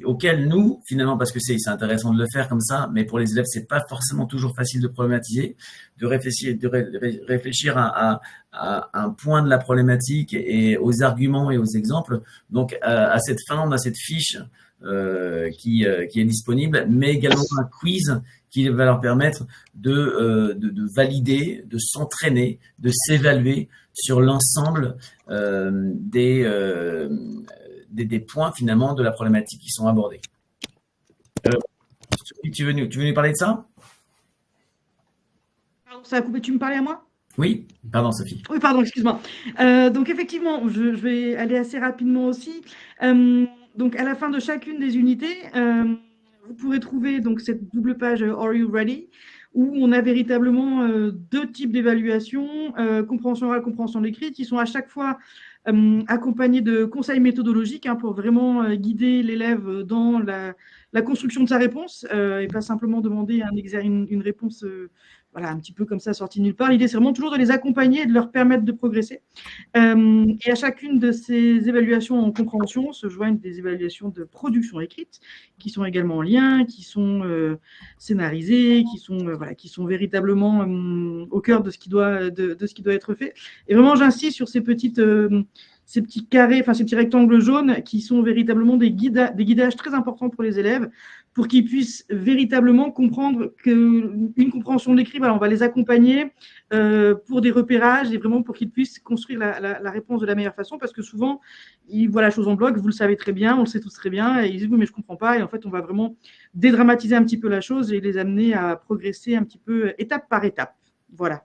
auquel nous, finalement, parce que c'est intéressant de le faire comme ça, mais pour les élèves, c'est pas forcément toujours facile de problématiser, de réfléchir à un point de la problématique et aux arguments et aux exemples. Donc, à cette fin, on a cette fiche qui est disponible, mais également un quiz qui va leur permettre de valider, de s'entraîner, de s'évaluer sur l'ensemble des points finalement de la problématique qui sont abordés. Tu veux nous parler de ça? Pardon, ça a coupé, tu me parlais à moi? Oui, pardon Sophie. Oui, pardon, excuse-moi. Donc effectivement, je vais aller assez rapidement aussi. Donc à la fin de chacune des unités, vous pourrez trouver donc cette double page Are You Ready? Où on a véritablement deux types d'évaluation, compréhension orale, compréhension écrite, qui sont à chaque fois accompagnés de conseils méthodologiques pour vraiment guider l'élève dans la construction de sa réponse et pas simplement demander une réponse voilà, un petit peu comme ça, sortie de nulle part. L'idée, c'est vraiment toujours de les accompagner et de leur permettre de progresser. Et à chacune de ces évaluations en compréhension se joignent des évaluations de production écrite qui sont également en lien, qui sont scénarisées, qui sont véritablement au cœur de ce qui doit être fait. Et vraiment, j'insiste sur ces petits carrés, enfin ces petits rectangles jaunes qui sont véritablement des guidages très importants pour les élèves pour qu'ils puissent véritablement comprendre qu'une compréhension de l'écrit, voilà, on va les accompagner pour des repérages et vraiment pour qu'ils puissent construire la réponse de la meilleure façon, parce que souvent, ils voient la chose en bloc, vous le savez très bien, on le sait tous très bien, et ils disent oui, mais je ne comprends pas, et en fait, on va vraiment dédramatiser un petit peu la chose et les amener à progresser un petit peu étape par étape. Voilà.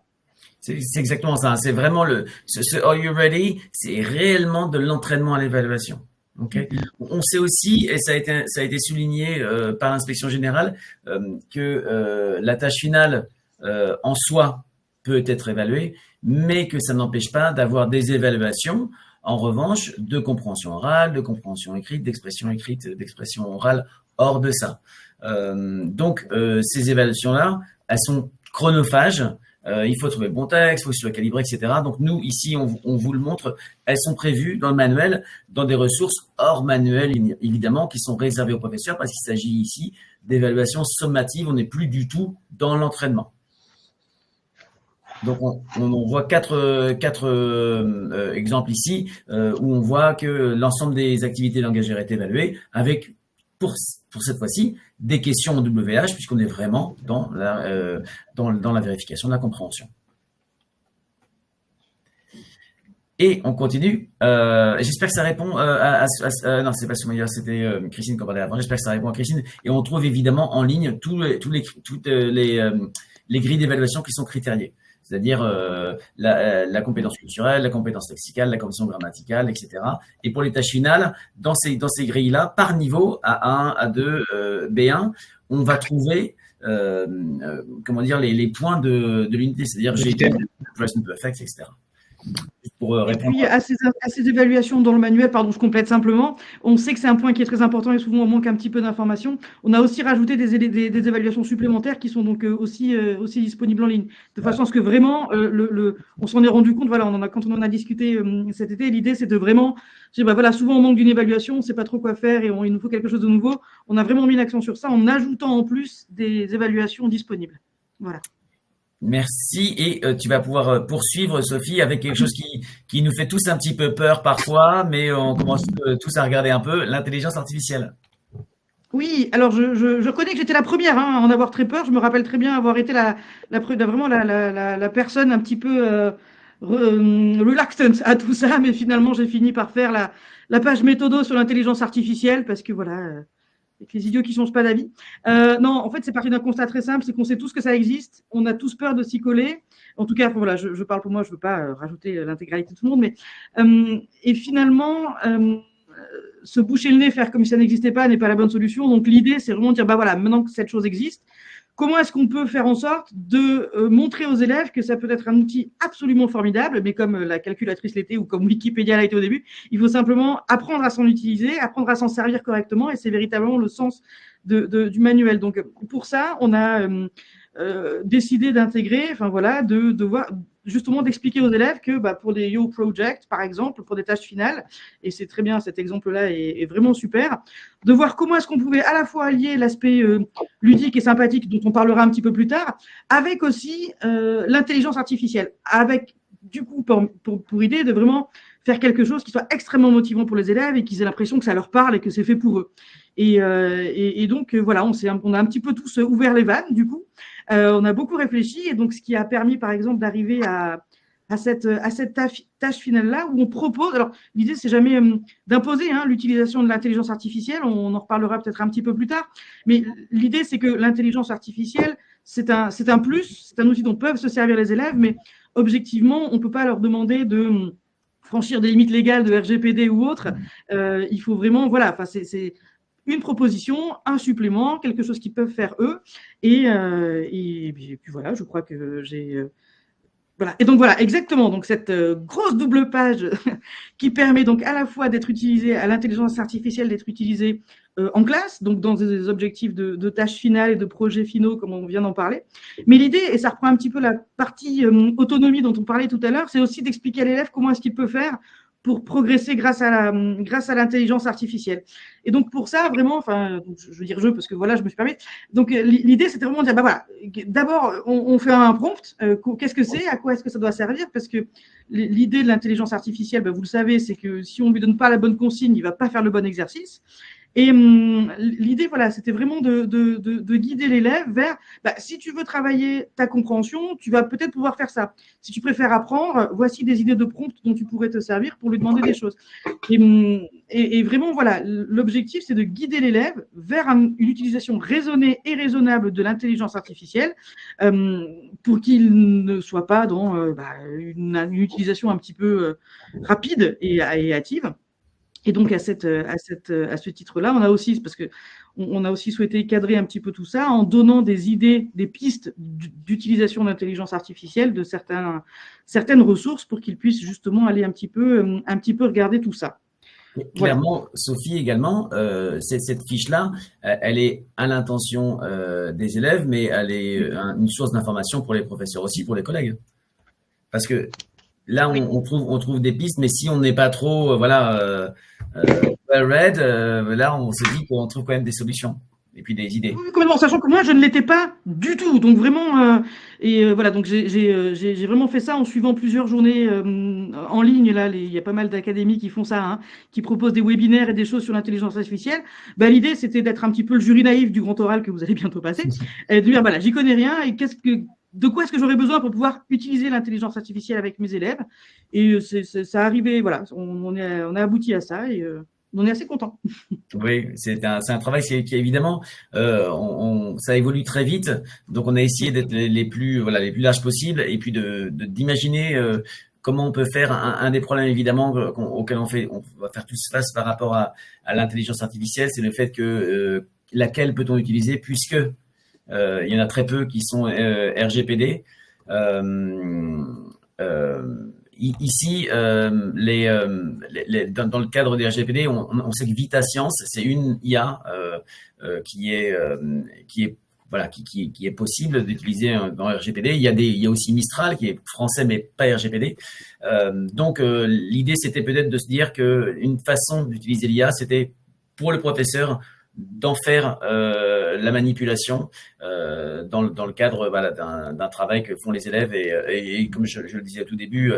C'est exactement ça. C'est vraiment ce Are you ready? C'est réellement de l'entraînement à l'évaluation. Okay. On sait aussi, et ça a été souligné par l'inspection générale, que la tâche finale en soi peut être évaluée, mais que ça n'empêche pas d'avoir des évaluations, en revanche, de compréhension orale, de compréhension écrite, d'expression écrite, d'expression orale hors de ça. Donc, ces évaluations-là, elles sont chronophages. Il faut trouver le bon texte, il faut se calibrer, etc. Donc, nous, ici, on vous le montre. Elles sont prévues dans le manuel, dans des ressources hors manuel, évidemment, qui sont réservées aux professeurs parce qu'il s'agit ici d'évaluations sommatives. On n'est plus du tout dans l'entraînement. Donc, on voit quatre exemples ici où on voit que l'ensemble des activités langagères est évalué avec, pour cette fois-ci, des questions en WH, puisqu'on est vraiment dans la vérification de la compréhension. Et on continue. J'espère que ça répond non, c'est pas Soumaya, c'était Christine qui en parlait avant. J'espère que ça répond à Christine. Et on trouve évidemment en ligne toutes les grilles d'évaluation qui sont critériées. C'est-à-dire la compétence culturelle, la compétence lexicale, la compétence grammaticale, etc. Et pour les tâches finales, dans ces grilles-là, par niveau, A1, A2, B1, on va trouver les points de l'unité, c'est-à-dire GT, present perfect, etc. Pour répondre. Et puis, à ces évaluations dans le manuel, pardon, je complète simplement, on sait que c'est un point qui est très important et souvent on manque un petit peu d'informations. On a aussi rajouté des évaluations supplémentaires qui sont donc aussi disponibles en ligne, de façon à ce que vraiment, on s'en est rendu compte, voilà, quand on en a discuté cet été, l'idée c'est de vraiment, voilà, souvent on manque d'une évaluation, on ne sait pas trop quoi faire et il nous faut quelque chose de nouveau. On a vraiment mis l'accent sur ça en ajoutant en plus des évaluations disponibles. Voilà. Merci, et tu vas pouvoir poursuivre, Sophie, avec quelque chose qui nous fait tous un petit peu peur parfois, mais on commence tous à regarder un peu, l'intelligence artificielle. Oui, alors je reconnais que j'étais la première à en avoir très peur. Je me rappelle très bien avoir été vraiment la personne un petit peu reluctant à tout ça, mais finalement j'ai fini par faire la page méthodo sur l'intelligence artificielle parce que voilà. Avec les idiots qui ne changent pas d'avis. Non, en fait, c'est parti d'un constat très simple, c'est qu'on sait tous que ça existe, on a tous peur de s'y coller. En tout cas, voilà, je parle pour moi, je ne veux pas rajouter l'intégralité de tout le monde, mais et finalement, se boucher le nez, faire comme si ça n'existait pas, n'est pas la bonne solution. Donc l'idée, c'est vraiment de dire, bah voilà, maintenant que cette chose existe, comment est-ce qu'on peut faire en sorte de montrer aux élèves que ça peut être un outil absolument formidable, mais comme la calculatrice l'était ou comme Wikipédia l'a été au début, il faut simplement apprendre à s'en utiliser, apprendre à s'en servir correctement, et c'est véritablement le sens du manuel. Donc pour ça, on a décidé d'intégrer, enfin voilà, de voir justement d'expliquer aux élèves que pour des Yo Project, par exemple, pour des tâches finales, et c'est très bien, cet exemple-là est vraiment super, de voir comment est-ce qu'on pouvait à la fois allier l'aspect ludique et sympathique, dont on parlera un petit peu plus tard, avec aussi l'intelligence artificielle, avec du coup pour idée de vraiment faire quelque chose qui soit extrêmement motivant pour les élèves et qu'ils aient l'impression que ça leur parle et que c'est fait pour eux. Et donc, voilà, on a un petit peu tous ouvert les vannes, du coup. On a beaucoup réfléchi, et donc ce qui a permis, par exemple, d'arriver à cette tâche finale-là, où on propose, alors l'idée, c'est jamais d'imposer l'utilisation de l'intelligence artificielle, on en reparlera peut-être un petit peu plus tard, mais l'idée, c'est que l'intelligence artificielle, c'est un plus, c'est un outil dont peuvent se servir les élèves, mais objectivement, on ne peut pas leur demander de franchir des limites légales de RGPD ou autre. Il faut vraiment, voilà, c'est une proposition, un supplément, quelque chose qu'ils peuvent faire eux. Et puis voilà, je crois que j'ai Voilà. Et donc voilà, exactement. Donc cette grosse double page qui permet donc à la fois d'être utilisée à l'intelligence artificielle, d'être utilisée en classe, donc dans des objectifs de tâches finales et de projets finaux, comme on vient d'en parler. Mais l'idée, et ça reprend un petit peu la partie autonomie dont on parlait tout à l'heure, c'est aussi d'expliquer à l'élève comment est-ce qu'il peut faire pour progresser grâce à l'intelligence artificielle. Et donc pour ça, vraiment, enfin, je veux dire parce que voilà, je me suis permis. Donc l'idée, c'était vraiment de dire, bah voilà, d'abord, on fait un prompt. Qu'est-ce que c'est? À quoi est-ce que ça doit servir? Parce que l'idée de l'intelligence artificielle, bah, vous le savez, c'est que si on lui donne pas la bonne consigne, il va pas faire le bon exercice. Et l'idée, voilà, c'était vraiment de guider l'élève vers, bah, si tu veux travailler ta compréhension, tu vas peut-être pouvoir faire ça. Si tu préfères apprendre, voici des idées de prompt dont tu pourrais te servir pour lui demander des choses. Et vraiment, voilà, l'objectif, c'est de guider l'élève vers une utilisation raisonnée et raisonnable de l'intelligence artificielle pour qu'il ne soit pas dans une utilisation un petit peu rapide et hâtive. Et donc, à ce titre-là, on a aussi, parce que on a aussi souhaité cadrer un petit peu tout ça en donnant des idées, des pistes d'utilisation d'intelligence artificielle de certaines ressources pour qu'ils puissent justement aller un petit peu regarder tout ça. Clairement, Voilà. Sophie également, cette fiche-là, elle est à l'intention des élèves, mais elle est une source d'information pour les professeurs aussi, pour les collègues. Parce que là, on trouve des pistes, mais si on n'est pas trop, well-read, là, on se dit qu'on trouve quand même des solutions et puis des idées. Oui, complètement, sachant que moi, je ne l'étais pas du tout. Donc vraiment, voilà, donc j'ai vraiment fait ça en suivant plusieurs journées en ligne. Là, il y a pas mal d'académies qui font ça, hein, qui proposent des webinaires et des choses sur l'intelligence artificielle. Bah, l'idée, c'était d'être un petit peu le jury naïf du grand oral que vous allez bientôt passer, et de dire, voilà, j'y connais rien, et de quoi est-ce que j'aurais besoin pour pouvoir utiliser l'intelligence artificielle avec mes élèves? Et ça arrivait, voilà, on a abouti à ça, et on est assez content. Oui, c'est un travail qui évidemment, ça évolue très vite. Donc, on a essayé d'être les plus larges possibles et puis d'imaginer comment on peut faire un des problèmes évidemment auxquels on va faire tous face par rapport à l'intelligence artificielle, c'est le fait que laquelle peut-on utiliser puisque il y en a très peu qui sont RGPD. Ici, dans le cadre des RGPD, on sait que VitaScience, c'est une IA qui est possible d'utiliser dans RGPD. Il y a aussi Mistral qui est français mais pas RGPD. Donc l'idée c'était peut-être de se dire que une façon d'utiliser l'IA, c'était pour le professeur d'en faire la manipulation dans le cadre d'un travail que font les élèves et comme je le disais au tout début,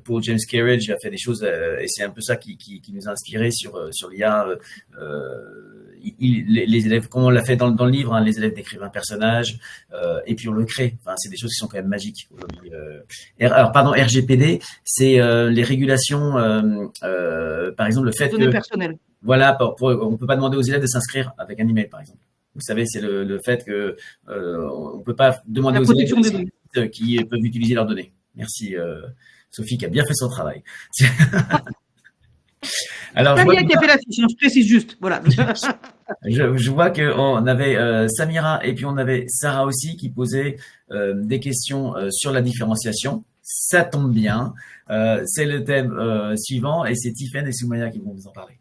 Paul James Carriage a fait des choses et c'est un peu ça qui nous a inspiré sur l'IA. Les élèves, comme on l'a fait dans le livre, hein, les élèves décrivent un personnage et puis on le crée. Enfin, c'est des choses qui sont quand même magiques aujourd'hui. Alors, pardon, RGPD, c'est les régulations, par exemple le fait données que personnelles. voilà, on ne peut pas demander aux élèves de s'inscrire avec un email, par exemple. Vous savez, c'est le fait que on ne peut pas demander aux élèves qui peuvent utiliser leurs données. Merci Sophie qui a bien fait son travail. Alors, qui a fait la fiche, je précise juste. Voilà. Je vois qu'on avait Samira et puis on avait Sarah aussi qui posaient des questions sur la différenciation. Ça tombe bien. C'est le thème suivant et c'est Tiffaine et Soumaya qui vont vous en parler.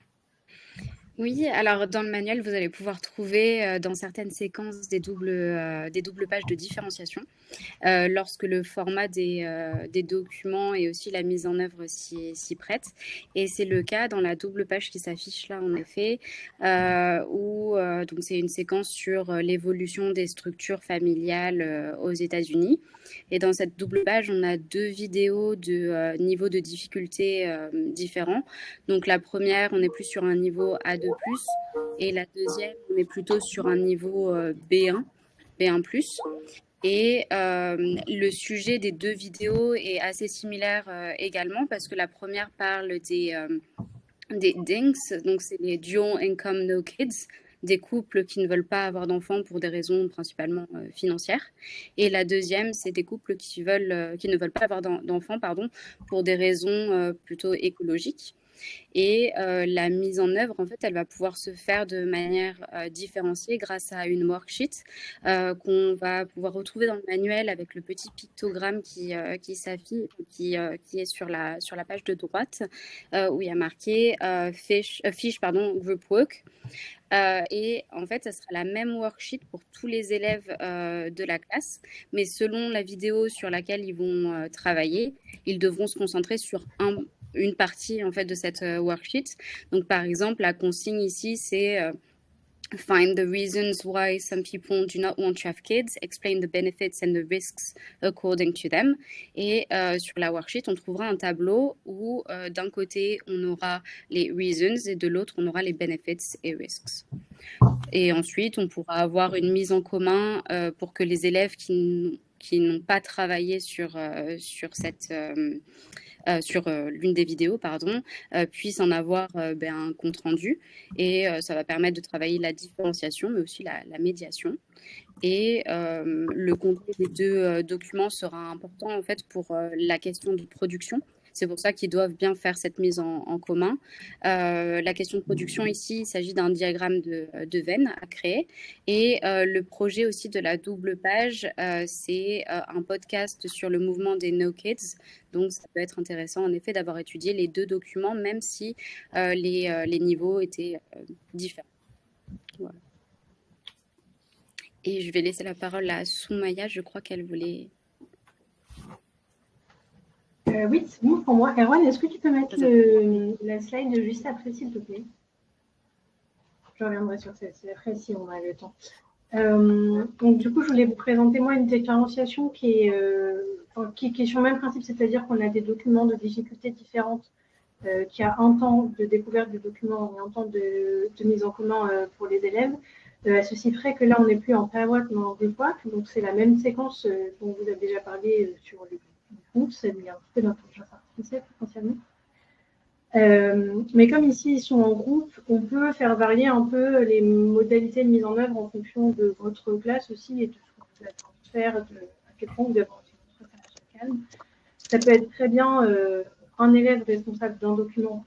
Oui, alors dans le manuel, vous allez pouvoir trouver dans certaines séquences des doubles pages de différenciation lorsque le format des documents et aussi la mise en œuvre s'y prête. Et c'est le cas dans la double page qui s'affiche là, en effet, où donc c'est une séquence sur l'évolution des structures familiales aux États-Unis. Et dans cette double page, on a 2 vidéos de niveau de difficulté différents. Donc la première, on est plus sur un niveau A2+, et la deuxième, on est plutôt sur un niveau B1+. Et le sujet des 2 vidéos est assez similaire également parce que la première parle des DINKs, donc c'est les Dual Income No Kids, des couples qui ne veulent pas avoir d'enfants pour des raisons principalement financières. Et la deuxième, c'est des couples qui ne veulent pas avoir d'enfants pour des raisons plutôt écologiques. Et la mise en œuvre, en fait, elle va pouvoir se faire de manière différenciée grâce à une worksheet qu'on va pouvoir retrouver dans le manuel avec le petit pictogramme qui s'affiche, qui est sur la page de droite, où il y a marqué fiche, group work. Et en fait, ça sera la même worksheet pour tous les élèves de la classe, mais selon la vidéo sur laquelle ils vont travailler, ils devront se concentrer sur une partie en fait de cette worksheet. Donc, par exemple, la consigne ici, c'est find the reasons why some people do not want to have kids, explain the benefits and the risks according to them. Et sur la worksheet, on trouvera un tableau où d'un côté, on aura les reasons et de l'autre, on aura les benefits et risks. Et ensuite, on pourra avoir une mise en commun pour que les élèves qui n'ont pas travaillé sur l'une des vidéos, puissent en avoir un compte rendu. Et ça va permettre de travailler la différenciation, mais aussi la médiation. Et le contenu des deux documents sera important en fait pour la question de production. C'est pour ça qu'ils doivent bien faire cette mise en commun. La question de production ici, il s'agit d'un diagramme de Venn à créer. Et le projet aussi de la double page, c'est un podcast sur le mouvement des No Kids. Donc, ça peut être intéressant en effet d'avoir étudié les deux documents, même si les niveaux étaient différents. Voilà. Et je vais laisser la parole à Soumaya, je crois qu'elle voulait... Oui, c'est bon pour moi. Erwan, est-ce que tu peux mettre la slide juste après, s'il te plaît? Je reviendrai sur celle-ci après si on a le temps. Donc, du coup, je voulais vous présenter, moi, une différenciation qui est sur le même principe, c'est-à-dire qu'on a des documents de difficultés différentes, qui a un temps de découverte du document et un temps de mise en commun pour les élèves. Ceci ferait que là, on n'est plus en pair work, mais en group work. Donc, c'est la même séquence dont vous avez déjà parlé sur les groupes. C'est un peu d'intelligence artificielle, potentiellement. Mais comme ici, ils sont en groupe, on peut faire varier un peu les modalités de mise en œuvre en fonction de votre classe aussi et de ce que vous avez envie de faire, à quel point vous avez envie de faire calme. Ça peut être très bien un élève responsable d'un document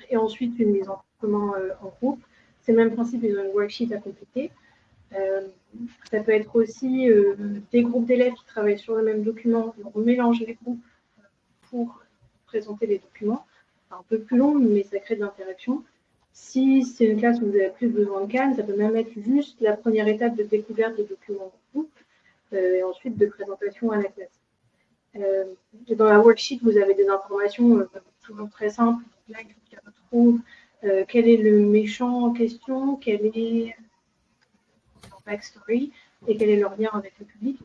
et ensuite une mise en commun en groupe. C'est le même principe, ils ont une worksheet à compléter. Ça peut être aussi des groupes d'élèves qui travaillent sur le même document. On mélange les groupes pour présenter les documents. C'est un peu plus long, mais ça crée de l'interaction. Si c'est une classe où vous avez plus besoin de calme, ça peut même être juste la première étape de découverte de documents en groupe et ensuite de présentation à la classe. Dans la worksheet, vous avez des informations toujours très simples. Là, il faut qu'il retrouve quel est le méchant en question, quel est leur backstory et quel est leur lien avec le public.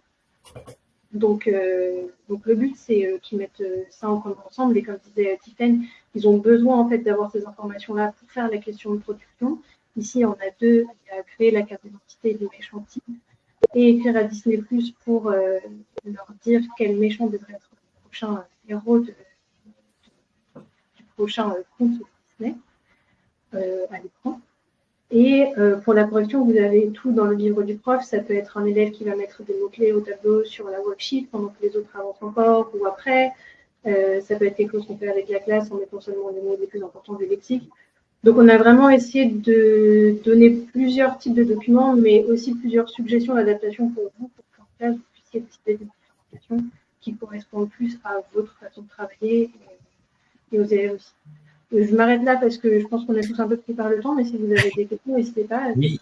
Donc le but, c'est qu'ils mettent ça en commun ensemble. Et comme disait Tiffen, ils ont besoin en fait d'avoir ces informations-là pour faire la question de production. Ici, on a deux, il y a créer la carte d'identité du méchant type et écrire à Disney+ pour leur dire quel méchant devrait être le prochain héros du prochain conte Disney à l'écran. Et pour la correction, vous avez tout dans le livre du prof. Ça peut être un élève qui va mettre des mots-clés au tableau sur la worksheet pendant que les autres avancent encore ou après. Ça peut être quelque chose qu'on fait avec la classe en mettant seulement les mots les plus importants du lexique. Donc, on a vraiment essayé de donner plusieurs types de documents, mais aussi plusieurs suggestions d'adaptation pour vous, pour qu'en classe, vous puissiez décider des différenciations qui correspondent plus à votre façon de travailler et aux élèves aussi. Je m'arrête là parce que je pense qu'on est tous un peu pris par le temps, mais si vous avez des questions, n'hésitez pas. Oui.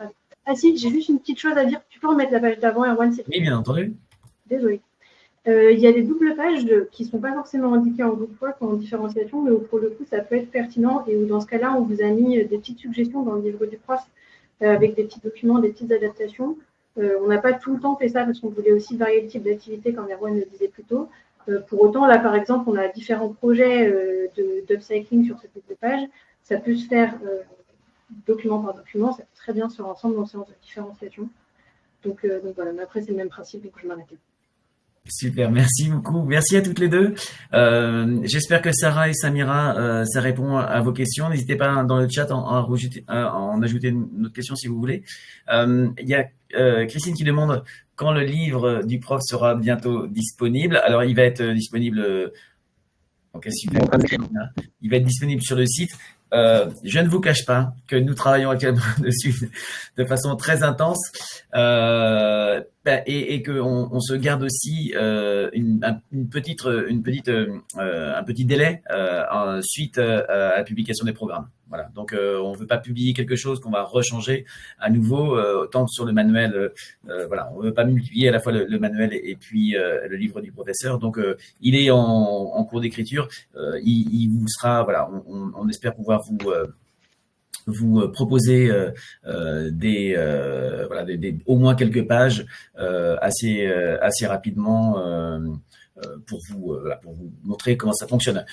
Ah si, j'ai juste une petite chose à dire. Tu peux remettre la page d'avant, Erwan? Oui, bien entendu. Désolée. Il y a des doubles pages qui ne sont pas forcément indiquées en group work ou en différenciation, mais où pour le coup, ça peut être pertinent et où dans ce cas-là, on vous a mis des petites suggestions dans le livre du prof avec des petits documents, des petites adaptations. On n'a pas tout le temps fait ça parce qu'on voulait aussi varier le type d'activité, comme Erwan le disait plus tôt. Pour autant, là, par exemple, on a différents projets d'upcycling sur cette double page. Ça peut se faire document par document. Ça peut très bien se faire ensemble en séance de différenciation. Donc voilà, mais après, c'est le même principe, donc je m'arrête là. Super, merci beaucoup. Merci à toutes les deux. J'espère que Sarah et Samira, ça répond à vos questions. N'hésitez pas dans le chat en ajouter une autre question si vous voulez. Il y a Christine qui demande quand le livre du prof sera bientôt disponible. Alors, il va être disponible Ok, super. Il va être disponible sur le site. Je ne vous cache pas que nous travaillons actuellement dessus de façon très intense et qu'on se garde aussi un petit délai suite à la publication des programmes. Voilà. Donc, on ne veut pas publier quelque chose qu'on va rechanger à nouveau, tant sur le manuel. Voilà, on ne veut pas multiplier à la fois le manuel et puis le livre du professeur. Donc, il est en cours d'écriture. Il vous sera, voilà, on espère pouvoir vous proposer au moins quelques pages assez rapidement pour vous montrer comment ça fonctionne.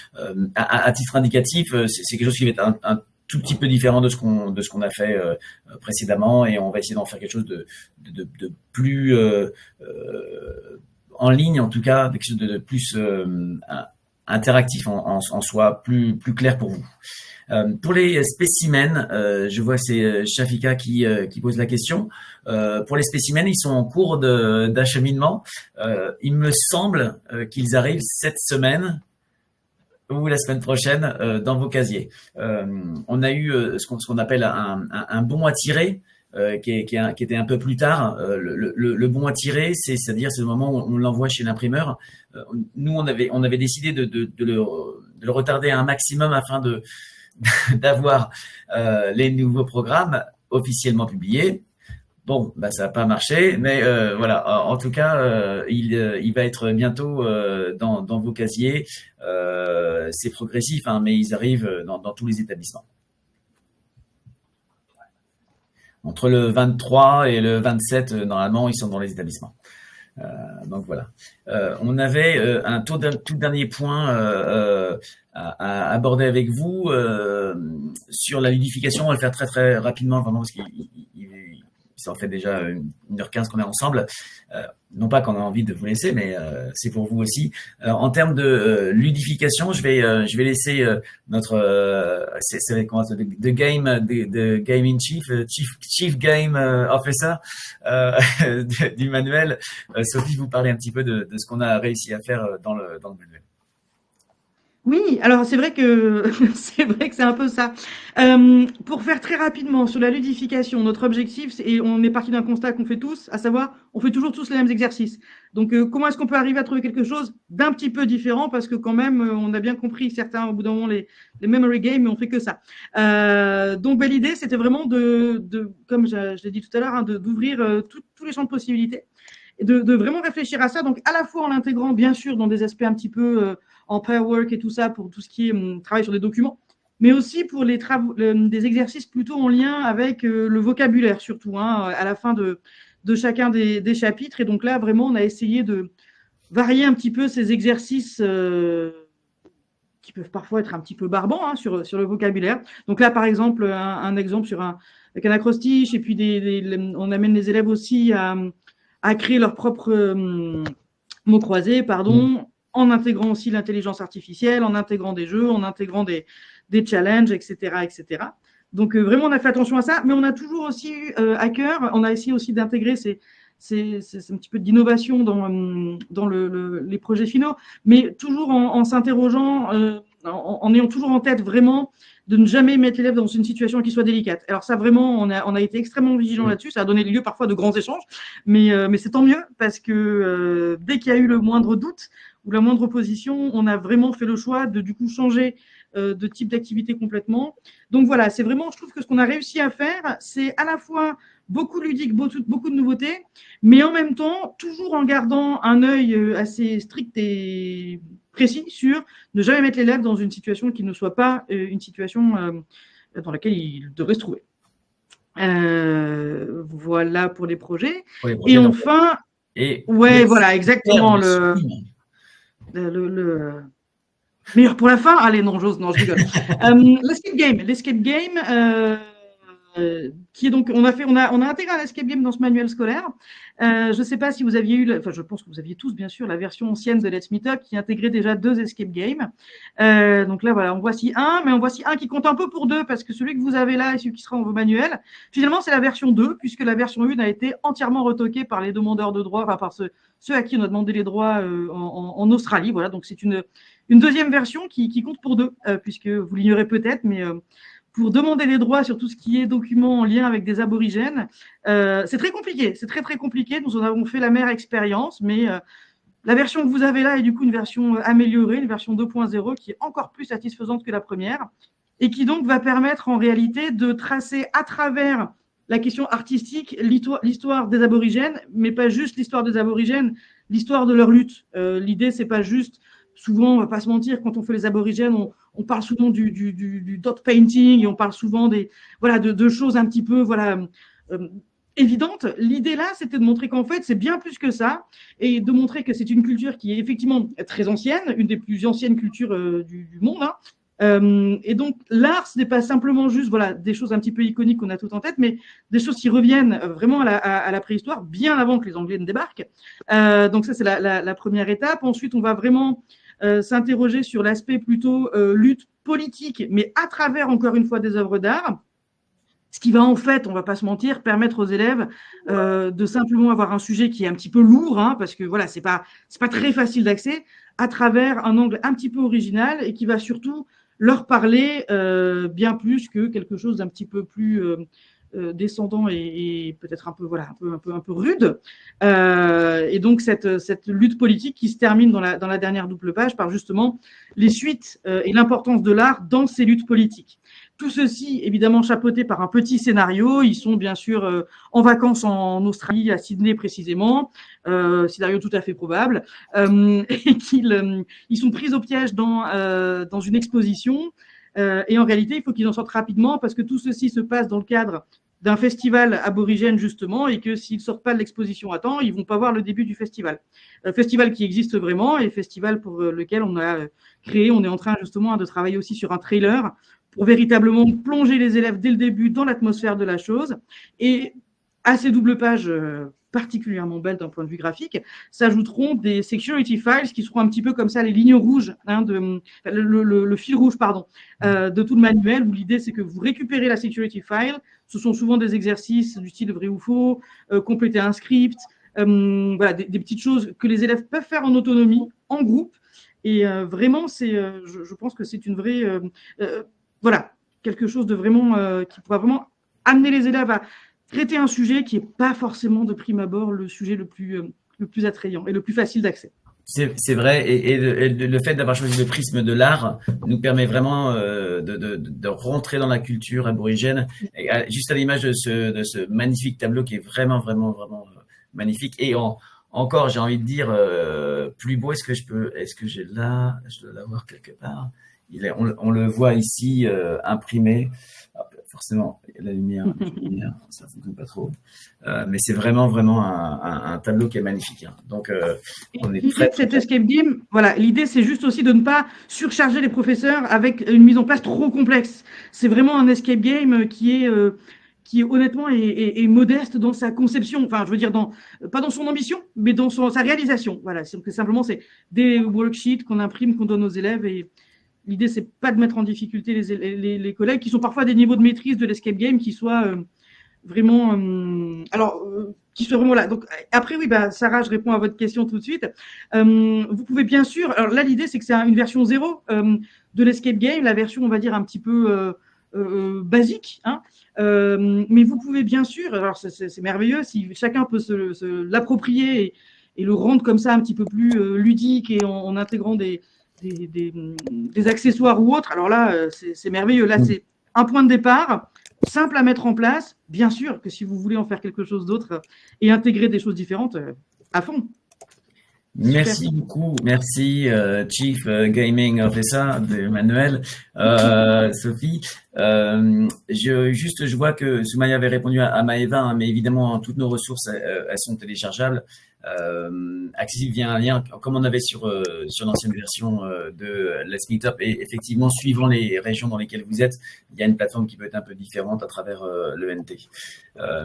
À titre indicatif, c'est quelque chose qui va être un tout petit peu différent de ce qu'on a fait précédemment, et on va essayer d'en faire quelque chose de plus en ligne, en tout cas, quelque chose de plus interactif en soi, plus clair pour vous. Pour les spécimens, je vois que c'est Shafika qui pose la question. Pour les spécimens, ils sont en cours d'acheminement. Il me semble qu'ils arrivent cette semaine ou la semaine prochaine dans vos casiers. On a eu ce qu'on appelle un bon à tirer, qui était un peu plus tard. Le bon à tirer, c'est-à-dire c'est le moment où on l'envoie chez l'imprimeur. Nous, on avait décidé de le retarder un maximum afin d'avoir les nouveaux programmes officiellement publiés. Bon, ça n'a pas marché, mais voilà. En tout cas, il va être bientôt dans vos casiers. C'est progressif, hein, mais ils arrivent dans tous les établissements. Entre le 23 et le 27, normalement, ils sont dans les établissements. Donc voilà. On avait un tout dernier point à aborder avec vous sur la ludification. On va le faire très très rapidement, vraiment, parce qu'il ça en fait déjà 1h15 qu'on est ensemble. Non pas qu'on a envie de vous laisser, mais c'est pour vous aussi. En termes de ludification, je vais laisser notre the game in chief game officer du manuel. Sophie, vous parlez un petit peu de ce qu'on a réussi à faire dans le manuel. Oui, alors c'est vrai que c'est un peu ça. Pour faire très rapidement sur la ludification, notre objectif, et on est parti d'un constat qu'on fait tous, à savoir, on fait toujours tous les mêmes exercices. Donc, comment est-ce qu'on peut arriver à trouver quelque chose d'un petit peu différent, parce que quand même, on a bien compris certains, au bout d'un moment, les memory games, mais on fait que ça. Donc, l'idée, c'était vraiment comme je l'ai dit tout à l'heure, hein, d'ouvrir tous les champs de possibilités, et de vraiment réfléchir à ça. Donc, à la fois en l'intégrant, bien sûr, dans des aspects un petit peu en pair work et tout ça, pour tout ce qui est travail sur des documents, mais aussi pour les travaux, des exercices plutôt en lien avec le vocabulaire, surtout, hein, à la fin de chacun des chapitres. Et donc là, vraiment, on a essayé de varier un petit peu ces exercices qui peuvent parfois être un petit peu barbants, hein, sur le vocabulaire. Donc là, par exemple, un exemple avec un acrostiche, et puis on amène les élèves aussi à créer leurs propres mots croisés, en intégrant aussi l'intelligence artificielle, en intégrant des jeux, en intégrant des challenges, etc., etc. Donc, vraiment, on a fait attention à ça, mais on a toujours aussi eu à cœur, on a essayé aussi d'intégrer c'est un petit peu d'innovation dans les projets finaux, mais toujours en s'interrogeant, en ayant toujours en tête vraiment de ne jamais mettre l'élève dans une situation qui soit délicate. Alors ça, vraiment, on a été extrêmement vigilant là-dessus. Ça a donné lieu parfois de grands échanges, mais c'est tant mieux, parce que dès qu'il y a eu le moindre doute ou la moindre opposition, on a vraiment fait le choix de du coup changer de type d'activité complètement. Donc voilà, c'est vraiment, je trouve que ce qu'on a réussi à faire, c'est à la fois beaucoup ludique, beaucoup de nouveautés, mais en même temps, toujours en gardant un œil assez strict et précis sur ne jamais mettre l'élève dans une situation qui ne soit pas une situation dans laquelle il devrait se trouver. Voilà pour les projets. Et enfin, ouais, voilà, exactement, le meilleur pour la fin. Allez, non, je rigole. L'escape game, qui est donc, on a intégré un escape game dans ce manuel scolaire. Je ne sais pas si vous aviez eu, enfin, je pense que vous aviez tous, bien sûr, la version ancienne de Let's Meet Up qui intégrait déjà 2 escape games. Donc là, voilà, on voici un, mais on voici un qui compte un peu pour 2, parce que celui que vous avez là et celui qui sera dans vos manuels, finalement, c'est la version 2, puisque la version 1 a été entièrement retoquée par les demandeurs de droits, enfin, par ceux à qui on a demandé les droits en Australie. Voilà, donc c'est une deuxième version qui compte pour deux, puisque vous l'ignorez peut-être, mais pour demander les droits sur tout ce qui est documents en lien avec des aborigènes, c'est très compliqué, c'est très très compliqué. Nous en avons fait l'amère expérience, mais la version que vous avez là est du coup une version améliorée, une version 2.0 qui est encore plus satisfaisante que la première et qui donc va permettre en réalité de tracer à travers la question artistique l'histoire des aborigènes, mais pas juste l'histoire des aborigènes, l'histoire de leur lutte. L'idée, c'est pas juste, souvent, on va pas se mentir, quand on fait les aborigènes, on parle souvent du dot painting et on parle souvent de choses un petit peu évidentes. L'idée là, c'était de montrer qu'en fait, c'est bien plus que ça et de montrer que c'est une culture qui est effectivement très ancienne, une des plus anciennes cultures du monde. Hein. Et donc, l'art, ce n'est pas simplement juste des choses un petit peu iconiques qu'on a toutes en tête, mais des choses qui reviennent vraiment à la préhistoire, bien avant que les Anglais ne débarquent. Donc ça, c'est la première étape. Ensuite, on va vraiment s'interroger sur l'aspect plutôt lutte politique, mais à travers, encore une fois, des œuvres d'art. Ce qui va en fait, on va pas se mentir, permettre aux élèves de simplement avoir un sujet qui est un petit peu lourd, hein, parce que voilà, c'est pas très facile d'accès, à travers un angle un petit peu original et qui va surtout leur parler bien plus que quelque chose d'un petit peu plus descendant et peut-être un peu rude. Et donc cette lutte politique qui se termine dans la dernière double page par justement les suites et l'importance de l'art dans ces luttes politiques. Tout ceci, évidemment, chapeauté par un petit scénario. Ils sont bien sûr en vacances en Australie, à Sydney précisément, scénario tout à fait probable, et ils sont pris au piège dans une exposition. Et en réalité, il faut qu'ils en sortent rapidement parce que tout ceci se passe dans le cadre d'un festival aborigène justement et que s'ils ne sortent pas de l'exposition à temps, ils ne vont pas voir le début du festival. Festival qui existe vraiment et festival pour lequel on a créé, on est en train justement de travailler aussi sur un trailer pour véritablement plonger les élèves dès le début dans l'atmosphère de la chose. Et à ces doubles pages particulièrement belles d'un point de vue graphique, s'ajouteront des security files qui seront un petit peu comme ça les lignes rouges, hein, le fil rouge de tout le manuel, où l'idée c'est que vous récupérez la security file. Ce sont souvent des exercices du style vrai ou faux, compléter un script, des petites choses que les élèves peuvent faire en autonomie, en groupe. Et vraiment, je pense que c'est une vraie... quelque chose de vraiment qui pourra vraiment amener les élèves à traiter un sujet qui n'est pas forcément de prime abord le sujet le plus attrayant et le plus facile d'accès. C'est vrai, et le fait d'avoir choisi le prisme de l'art nous permet vraiment de rentrer dans la culture aborigène, juste à l'image de ce magnifique tableau qui est vraiment, vraiment, vraiment magnifique. Et encore, j'ai envie de dire, plus beau, est-ce que j'ai là, je dois l'avoir quelque part. On le voit ici imprimé. Forcément, la lumière, ça ne fonctionne pas trop. Mais c'est vraiment, vraiment un tableau qui est magnifique. Hein. Donc, on est très... Cet escape game, l'idée, c'est juste aussi de ne pas surcharger les professeurs avec une mise en place trop complexe. C'est vraiment un escape game qui est honnêtement est modeste dans sa conception. Enfin, je veux dire, pas dans son ambition, mais dans sa réalisation. Voilà, simplement, c'est des worksheets qu'on imprime, qu'on donne aux élèves et... L'idée, c'est pas de mettre en difficulté les collègues qui sont parfois à des niveaux de maîtrise de l'escape game qui soient vraiment qui soient vraiment là. Donc après, oui, Sarah, je réponds à votre question tout de suite. Vous pouvez bien sûr. Alors là, l'idée, c'est que c'est une version 0 de l'escape game, la version, on va dire, un petit peu basique. Hein. Mais vous pouvez bien sûr. Alors c'est merveilleux si chacun peut se l'approprier et le rendre comme ça un petit peu plus ludique et en intégrant des accessoires ou autres. Alors là, c'est merveilleux. Là, c'est un point de départ, simple à mettre en place. Bien sûr que si vous voulez en faire quelque chose d'autre et intégrer des choses différentes, à fond. Merci beaucoup. Merci, Chief Gaming Officer de Manuel. Sophie, je vois que Soumaya avait répondu à Maëva, hein, mais évidemment, toutes nos ressources, elles sont téléchargeables. Accessible via un lien comme on avait sur l'ancienne version de Let's Meet Up, et effectivement suivant les régions dans lesquelles vous êtes, il y a une plateforme qui peut être un peu différente à travers l'ENT,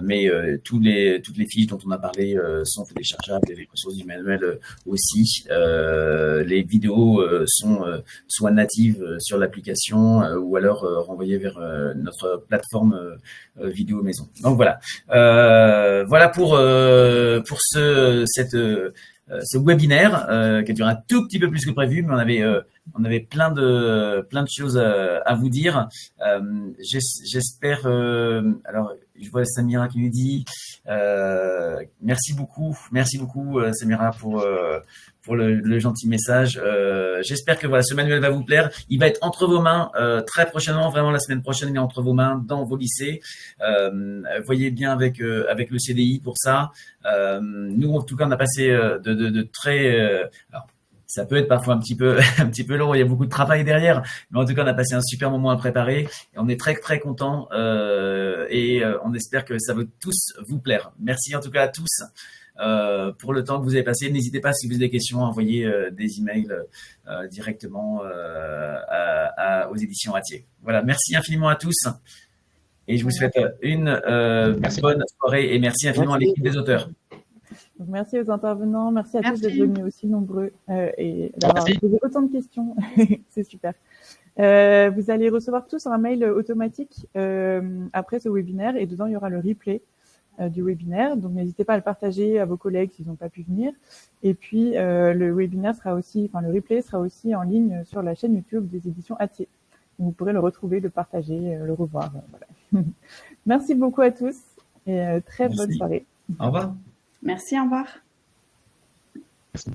mais toutes les fiches dont on a parlé sont téléchargeables, et les ressources du manuel aussi. Les vidéos sont soit natives sur l'application ou alors renvoyées aller vers notre plateforme vidéo maison. Donc voilà, voilà pour ce webinaire qui a duré un tout petit peu plus que prévu, mais on avait plein de choses à vous dire. J'espère. Alors, je vois Samira qui nous dit merci beaucoup Samira pour le gentil message. J'espère que voilà, ce manuel va vous plaire. Il va être entre vos mains très prochainement, vraiment la semaine prochaine, il est entre vos mains dans vos lycées. Voyez bien avec le CDI pour ça. Nous, en tout cas, on a passé de très... alors, ça peut être parfois un petit peu long, il y a beaucoup de travail derrière, mais en tout cas, on a passé un super moment à préparer et on est très, très contents et on espère que ça va tous vous plaire. Merci en tout cas à tous pour le temps que vous avez passé. N'hésitez pas, si vous avez des questions, à envoyer des emails directement aux éditions Hatier. Voilà, merci infiniment à tous et je vous souhaite une bonne soirée et merci infiniment à l'équipe des auteurs. Donc, merci aux intervenants, merci à tous d'être venus aussi nombreux et d'avoir posé autant de questions. C'est super. Vous allez recevoir tous un mail automatique après ce webinaire et dedans, il y aura le replay du webinaire. Donc, n'hésitez pas à le partager à vos collègues s'ils n'ont pas pu venir. Et puis, le replay sera aussi en ligne sur la chaîne YouTube des éditions Hatier. Vous pourrez le retrouver, le partager, le revoir. Voilà. Merci beaucoup à tous et très bonne soirée. Au revoir. Merci, au revoir. Merci.